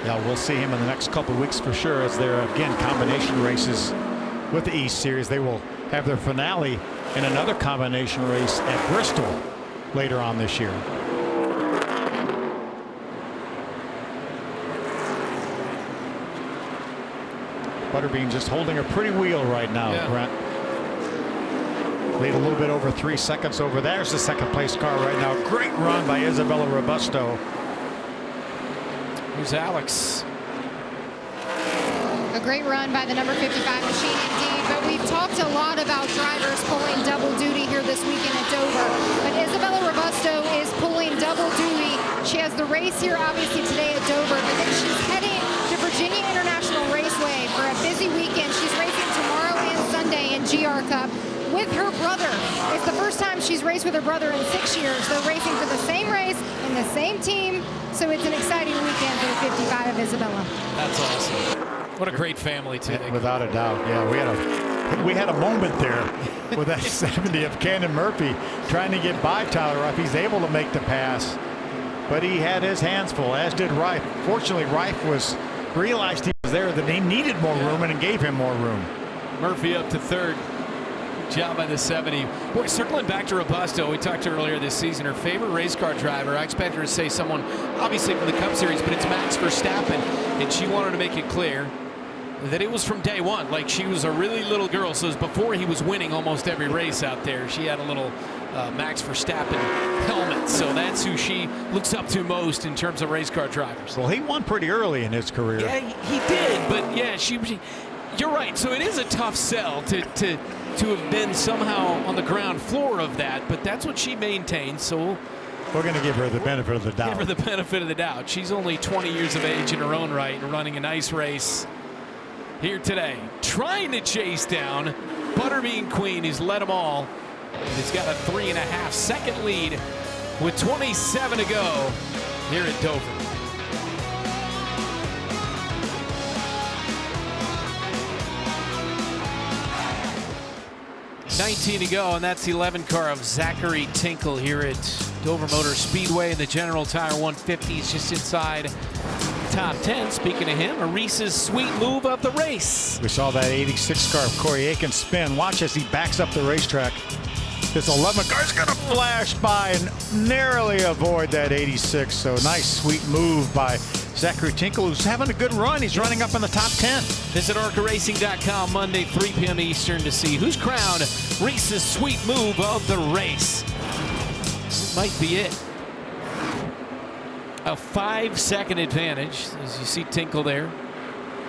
Yeah, we'll see him in the next couple of weeks for sure, as they're again combination races with the East Series. They will have their finale in another combination race at Bristol later on this year. Butterbean just holding a pretty wheel right now, yeah. Brent. Lead a little bit over 3 seconds over. There's the 2nd place car right now. Great run by Isabella Robusto. Here's Alex. A great run by the number 55 machine indeed, but we've talked a lot about drivers pulling double duty here this weekend at Dover. But Isabella Robusto is pulling double duty. She has the race here obviously today at Dover, but then she's heading to Virginia International Raceway for a busy weekend. She's racing tomorrow and Sunday in GR Cup with her brother. It's the first time she's raced with her brother in 6 years. They're racing for the same race in the same team, so it's an exciting weekend for the 55 of Isabella. That's awesome. What a great family too. Without a doubt. Yeah, we had a moment there with that 70 of Camden Murphy trying to get by Tyler Reif. He's able to make the pass, but he had his hands full, as did Reif. Fortunately, Reif realized he was there, that he needed more room, and gave him more room. Murphy up to 3rd. Job by the 70. Boy, circling back to Robusto, we talked to her earlier this season, her favorite race car driver. I expect her to say someone obviously from the Cup Series, but it's Max Verstappen, and she wanted to make it clear that it was from day one. Like, she was a really little girl, so it was before he was winning almost every race out there. She had a little Max Verstappen helmet, so that's who she looks up to most in terms of race car drivers. Well, he won pretty early in his career. Yeah, he did, but yeah, you're right. So it is a tough sell to have been somehow on the ground floor of that, but that's what she maintains. So we're going to give her the benefit of the doubt. Give her the benefit of the doubt. She's only 20 years of age in her own right and running a nice race here today. Trying to chase down Butterbean Queen, who's led them all. And has got a 3.5-second lead with 27 to go here at Dover. 19 to go, and that's the 11 car of Zachary Tinkle here at Dover Motor Speedway. The General Tire 150 is just inside top 10. Speaking of him, Reese's sweet move of the race. We saw that 86 car of Cory Aken spin. Watch as he backs up the racetrack. This 11 car is going to flash by and narrowly avoid that 86. So nice, sweet move by Zachary Tinkle, who's having a good run. He's running up in the top 10. Visit ARCARacing.com Monday, 3 p.m. Eastern to see who's crowned Reese's sweet move of the race. Might be it. A 5-second advantage, as you see Tinkle there.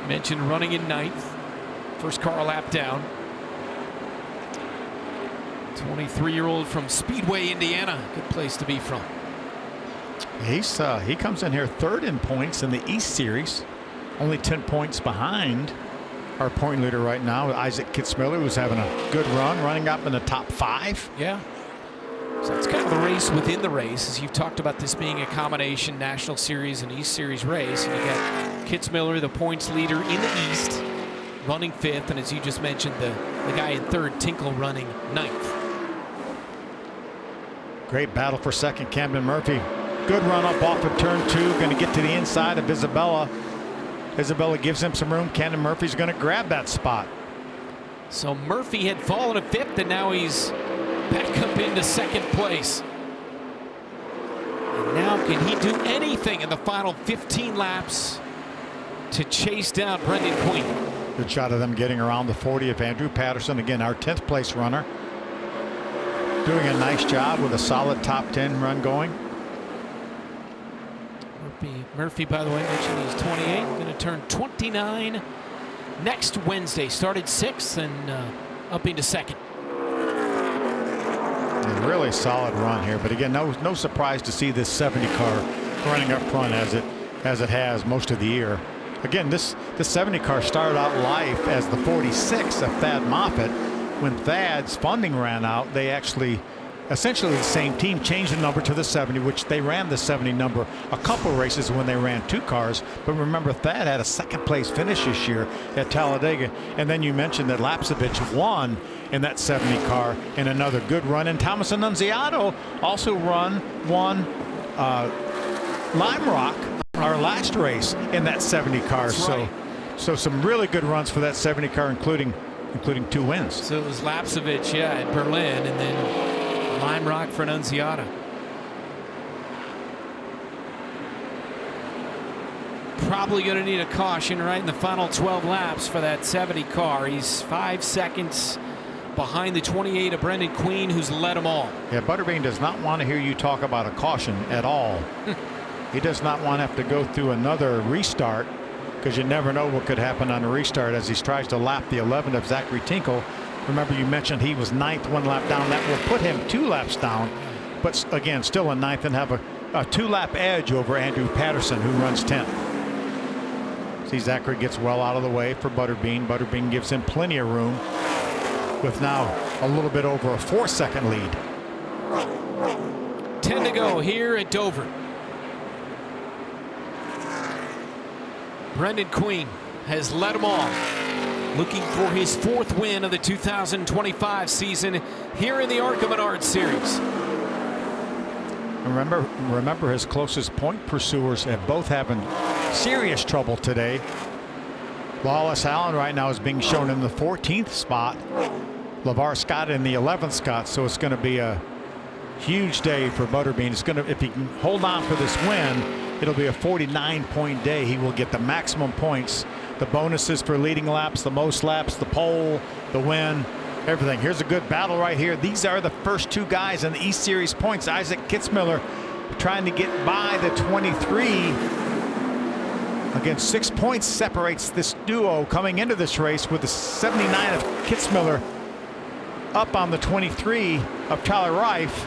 Mentioned running in ninth. First car a lap down. 23-year-old from Speedway, Indiana. Good place to be from. He comes in here third in points in the East Series. Only 10 points behind our point leader right now, Isaac Kitsmiller, who's having a good run, running up in the top 5. Yeah. So it's kind of the race within the race, as you've talked about this being a combination National Series and East Series race. And you got Kitsmiller, the points leader in the East, running 5th, and as you just mentioned, the guy in 3rd, Tinkle, running 9th. Great battle for second, Camden Murphy. Good run up off of turn 2, going to get to the inside of Isabella. Isabella gives him some room. Camden Murphy's going to grab that spot. So Murphy had fallen to 5th, and now he's back up into 2nd place. And now can he do anything in the final 15 laps to chase down Brendan Queen? Good shot of them getting around the 40 of Andrew Patterson. Again, our 10th place runner. Doing a nice job with a solid top 10 run going. Murphy, by the way, mentioned he's 28, going to turn 29 next Wednesday. Started 6th and up into 2nd. A really solid run here, but again, no surprise to see this 70 car running up front as it has most of the year. Again, this 70 car started out life as the 46 of Thad Moffitt. When Thad's funding ran out, they actually, essentially the same team, changed the number to the 70, which they ran the 70 number a couple races when they ran 2 cars. But remember, Thad had a 2nd place finish this year at Talladega. And then you mentioned that Lapsevich won in that 70 car in another good run. And Thomas Annunziato also won Lime Rock, our last race, in that 70 car. Right. So some really good runs for that 70 car, including 2 wins. So it was Lapsevich, yeah, at Berlin, and then Lime Rock for Annunziata. Probably going to need a caution right in the final 12 laps for that 70 car. He's 5 seconds behind the 28 of Brendan Queen, who's led them all. Yeah, Butterbean does not want to hear you talk about a caution at all. He does not want to have to go through another restart, because you never know what could happen on a restart as he tries to lap the 11 of Zachary Tinkle. Remember, you mentioned he was 9th, 1 lap down. That will put him 2 laps down, but again, still in 9th and have a 2-lap edge over Andrew Patterson, who runs 10th. See, Zachary gets well out of the way for Butterbean. Butterbean gives him plenty of room with now a little bit over a 4-second lead. 10 to go here at Dover. Brendan Queen has led them all, looking for his 4th win of the 2025 season here in the ARCA Menards Series. Remember his closest point pursuers have both having serious trouble today. Lawless Allen right now is being shown in the 14th spot. Lavar Scott in the 11th spot. So it's going to be a huge day for Butterbean. It's going to, if he can hold on for this win, it'll be a 49-point day. He will get the maximum points, the bonuses for leading laps, the most laps, the pole, the win, everything. Here's a good battle right here. These are the first 2 guys in the East Series points. Isaac Kitsmiller trying to get by the 23. Again, 6 points separates this duo coming into this race, with the 79 of Kitsmiller up on the 23 of Tyler Reif.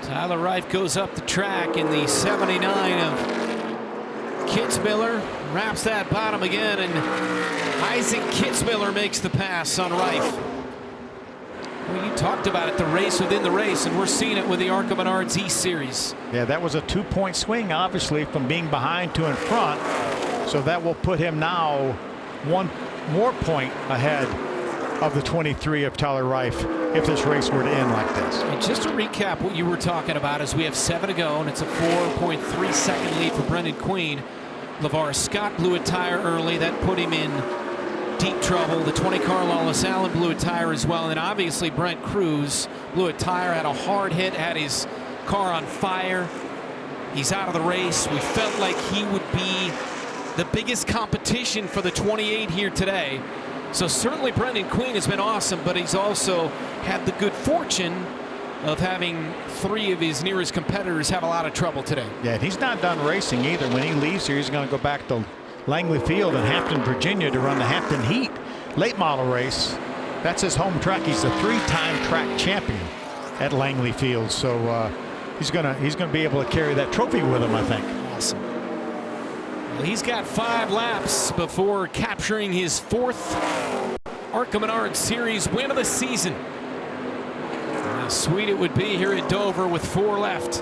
Tyler Reif goes up the track in the 79 of Kitsmiller, wraps that bottom again, and Isaac Kitsmiller makes the pass on Reif. Well, you talked about it, the race within the race, and we're seeing it with the ARCA Menards East Series. Yeah, that was a 2-point swing, obviously, from being behind to in front. So that will put him now 1 more point ahead of the 23 of Tyler Reif if this race were to end like this. And just to recap what you were talking about, as we have 7 to go, and it's a 4.3 second lead for Brendan Queen. Lavar Scott blew a tire early. That put him in deep trouble. The 20 car Lawless Allen blew a tire as well. And obviously Brent Cruz blew a tire, had a hard hit, had his car on fire. He's out of the race. We felt like he would be the biggest competition for the 28 here today. So certainly Brendan Queen has been awesome, but he's also had the good fortune of having 3 of his nearest competitors have a lot of trouble today. Yeah, and he's not done racing either. When he leaves here, he's going to go back to Langley Field in Hampton, Virginia to run the Hampton Heat late model race. That's his home track. He's a 3-time track champion at Langley Field. So he's gonna be able to carry that trophy with him, I think. Awesome. Well, he's got 5 laps before capturing his 4th ARCA Menards Series win of the season. How sweet it would be here at Dover with 4 left.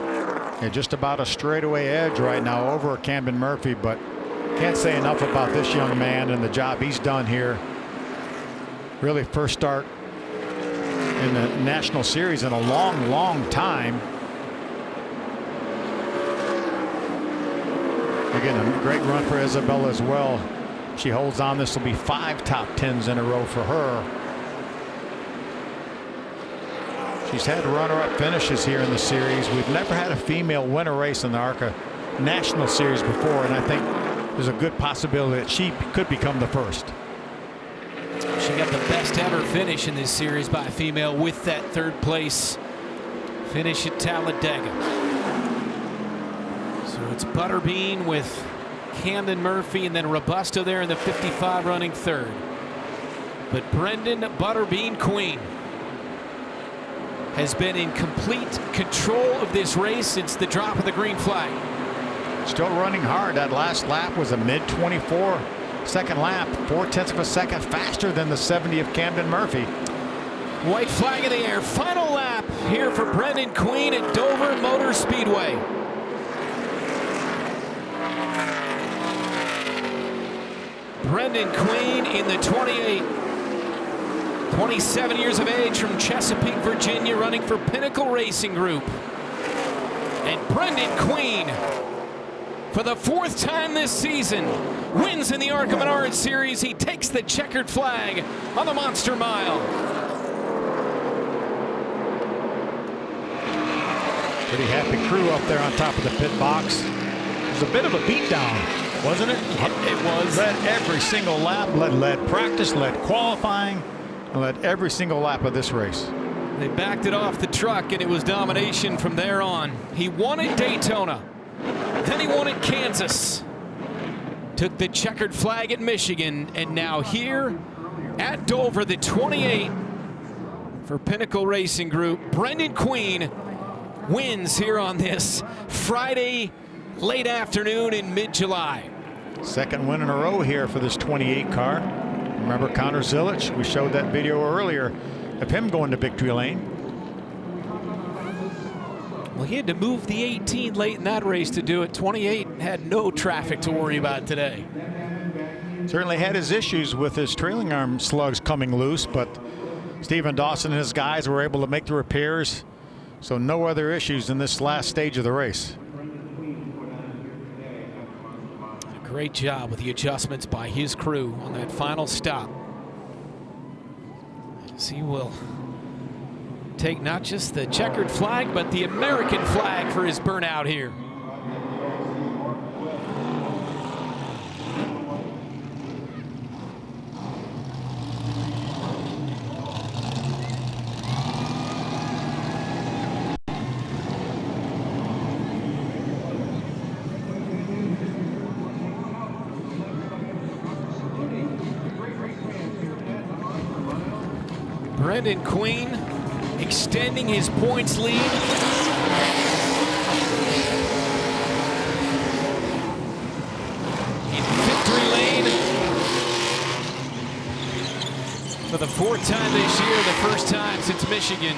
Yeah, just about a straightaway edge right now over Camden Murphy, but can't say enough about this young man and the job he's done here. Really first start in the National Series in a long, long time. Again, a great run for Isabella as well. She holds on. This will be 5 top 10s in a row for her. She's had runner-up finishes here in the series. We've never had a female win a race in the ARCA National Series before, and I think there's a good possibility that she could become the first. She got the best ever finish in this series by a female with that 3rd place finish at Talladega. So it's Butterbean with Camden Murphy and then Robusto there in the 55 running 3rd. But Brendan Butterbean Queen has been in complete control of this race since the drop of the green flag. Still running hard. That last lap was a mid-24 second lap, 0.4 of a second faster than the 70 of Camden Murphy. White flag in the air. Final lap here for Brendan Queen at Dover Motor Speedway. Brendan Queen in the 28. 27 years of age from Chesapeake, Virginia, running for Pinnacle Racing Group. And Brendan Queen, for the 4th time this season, wins in the ARCA Menards Series. He takes the checkered flag on the Monster Mile. Pretty happy crew up there on top of the pit box. It was a bit of a beatdown, wasn't it? It was. Led every single lap, led practice, led qualifying, and led every single lap of this race. They backed it off the truck, and it was domination from there on. He won at Daytona. Then he won at Kansas. Took the checkered flag at Michigan, and now here at Dover, the 28 for Pinnacle Racing Group. Brendan Queen wins here on this Friday late afternoon in mid-July. 2nd win in a row here for this 28 car. Remember Connor Zilich? We showed that video earlier of him going to victory lane. Well, he had to move the 18 late in that race to do it. 28 had no traffic to worry about today. Certainly had his issues with his trailing arm slugs coming loose, but Stephen Dawson and his guys were able to make the repairs. So no other issues in this last stage of the race. A great job with the adjustments by his crew on that final stop. As he will take not just the checkered flag, but the American flag for his burnout here. Brendan Queen extending his points lead. In victory lane for the 4th time this year, the 1st time since Michigan.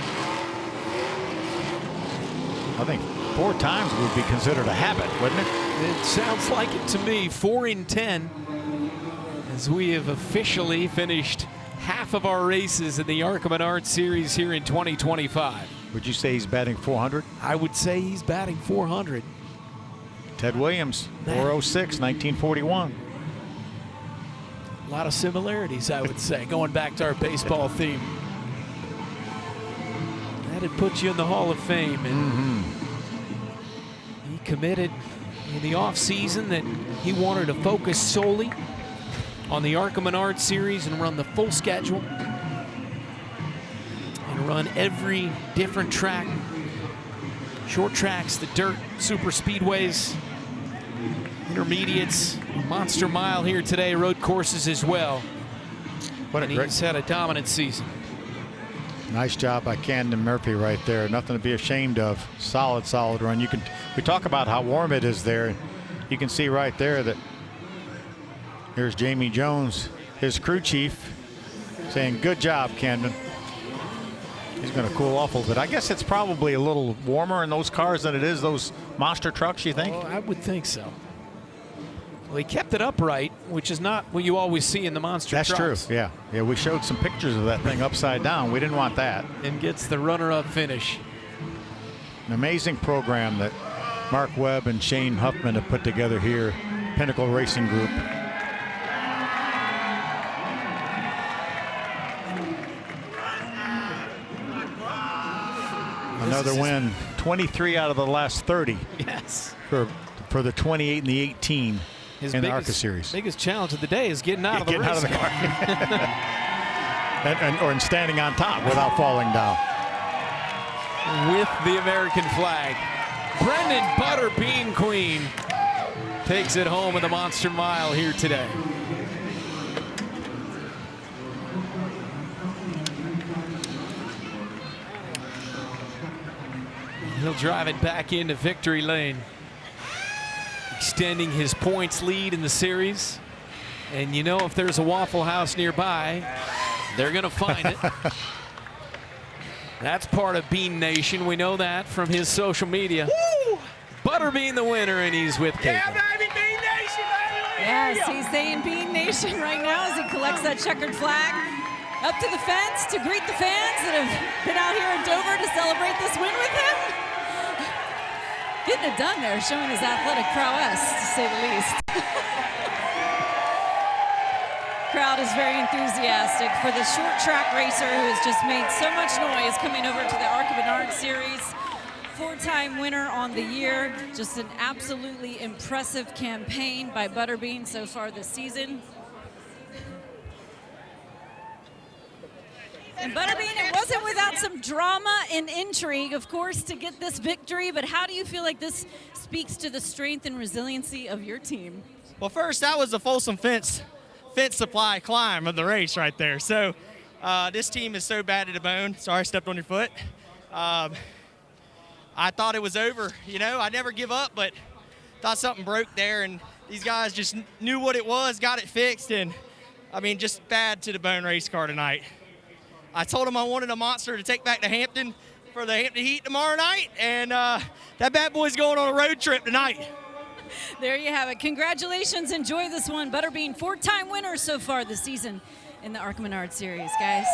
I think 4 times would be considered a habit, wouldn't it? It sounds like it to me. 4 in 10 as we have officially finished half of our races in the ARCA Menards Series here in 2025. Would you say he's batting 400? I would say he's batting 400. Ted Williams, 406, 1941. A lot of similarities, I would say, going back to our baseball theme. That'd put you in the Hall of Fame. And he committed in the offseason that he wanted to focus solely on the ARCA Menards Series and run the full schedule and run every different track, short tracks, the dirt, super speedways. intermediates, monster mile here today, road courses as well. What a And great, he's had a dominant season. nice job by Camden Murphy right there. Nothing to be ashamed of. Solid run. We talk about how warm it is there. You can see right there that here's Jamie Jones, his crew chief, saying, good job, Camden. He's going to cool off a little bit. I guess it's probably a little warmer in those cars than it is those monster trucks, you think? Well, I would think so. Well, he kept it upright, which is not what you always see in the monster That's trucks. true, yeah. Yeah, we showed some pictures of that thing upside down. We didn't want that. And gets the runner-up finish. An amazing program that Mark Webb and Shane Huffman have put together here, Pinnacle Racing Group. Another win, 23 out of the last 30. Yes. For the 28 and the 18 in the ARCA Series. Biggest challenge of the day is getting out of the Getting race out of the car. or standing on top without falling down. With the American flag. Brendan Butterbean Queen takes it home with a monster mile here today. He'll drive it back into victory lane, extending his points lead in the series. And you know, if there's a Waffle House nearby, they're going to find it. That's part of Bean Nation. We know that from his social media. Woo! Butterbean the winner, and he's with Kate. Yeah, baby, Bean Nation, baby. Yes, he's saying Bean Nation right now as he collects that checkered flag. Up to the fence to greet the fans that have been out here in Dover to celebrate this win with him. Getting it done there, showing his athletic prowess, to say the least. Crowd is very enthusiastic for the short track racer who has just made so much noise coming over to the ARCA Menards Series. Four-time winner on the year. Just an absolutely impressive campaign by Butterbean so far this season. And Butterbean, it wasn't without some drama and intrigue, of course, to get this victory, but how do you feel like this speaks to the strength and resiliency of your team? Well, first, that was the Folsom fence supply climb of the race right there. So this team is so bad to the bone. Sorry, I stepped on your foot. I thought it was over. You know, I never give up, but thought something broke there, and these guys just knew what it was, got it fixed, and, I mean, just bad to the bone race car tonight. I told them I wanted a monster to take back to Hampton for the Hampton Heat tomorrow night, and that bad boy's going on a road trip tonight. There you have it. Congratulations. Enjoy this one. Butterbean, four-time winner so far this season in the ARCA Menards Series, guys.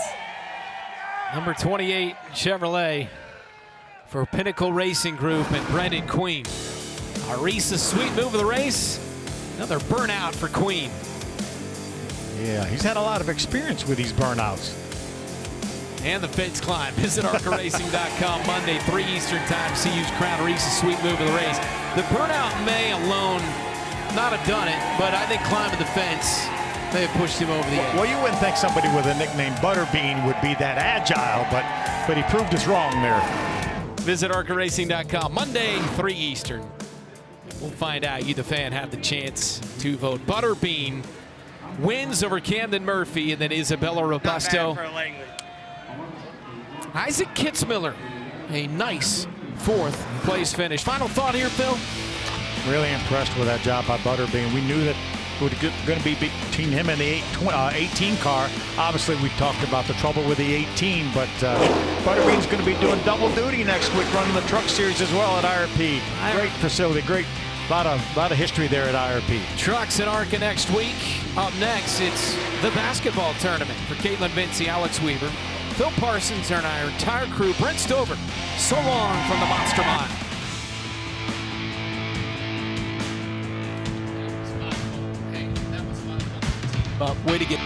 Number 28 Chevrolet for Pinnacle Racing Group and Brendan Queen. Arisa's sweet move of the race. Another burnout for Queen. Yeah, he's had a lot of experience with these burnouts. And the fence climb. Visit ARCARacing.com Monday, 3 Eastern time. CU's crown Arisa's sweet move of the race. The burnout may alone not have done it, but I think climbing the fence may have pushed him over the edge. Well, you wouldn't think somebody with a nickname Butterbean would be that agile, but he proved us wrong there. Visit ARCARacing.com Monday, 3 Eastern. We'll find out. You, the fan, have the chance to vote. Butterbean wins over Camden Murphy and then Isabella Robusto. Isaac Kitsmiller, a nice fourth place finish. Final thought here, Phil? Really impressed with that job by Butterbean. We knew that it was going to be between him and the 18 car. Obviously, we talked about the trouble with the 18, but Butterbean's going to be doing double duty next week, running the truck series as well at IRP. Great facility, great. Lot of history there at IRP. Trucks at ARCA next week. Up next, it's the basketball tournament for Caitlin Vinci, Alex Weaver, Phil Parsons, and our entire crew. Brent Stover, so long from the Monster Mile. Way to get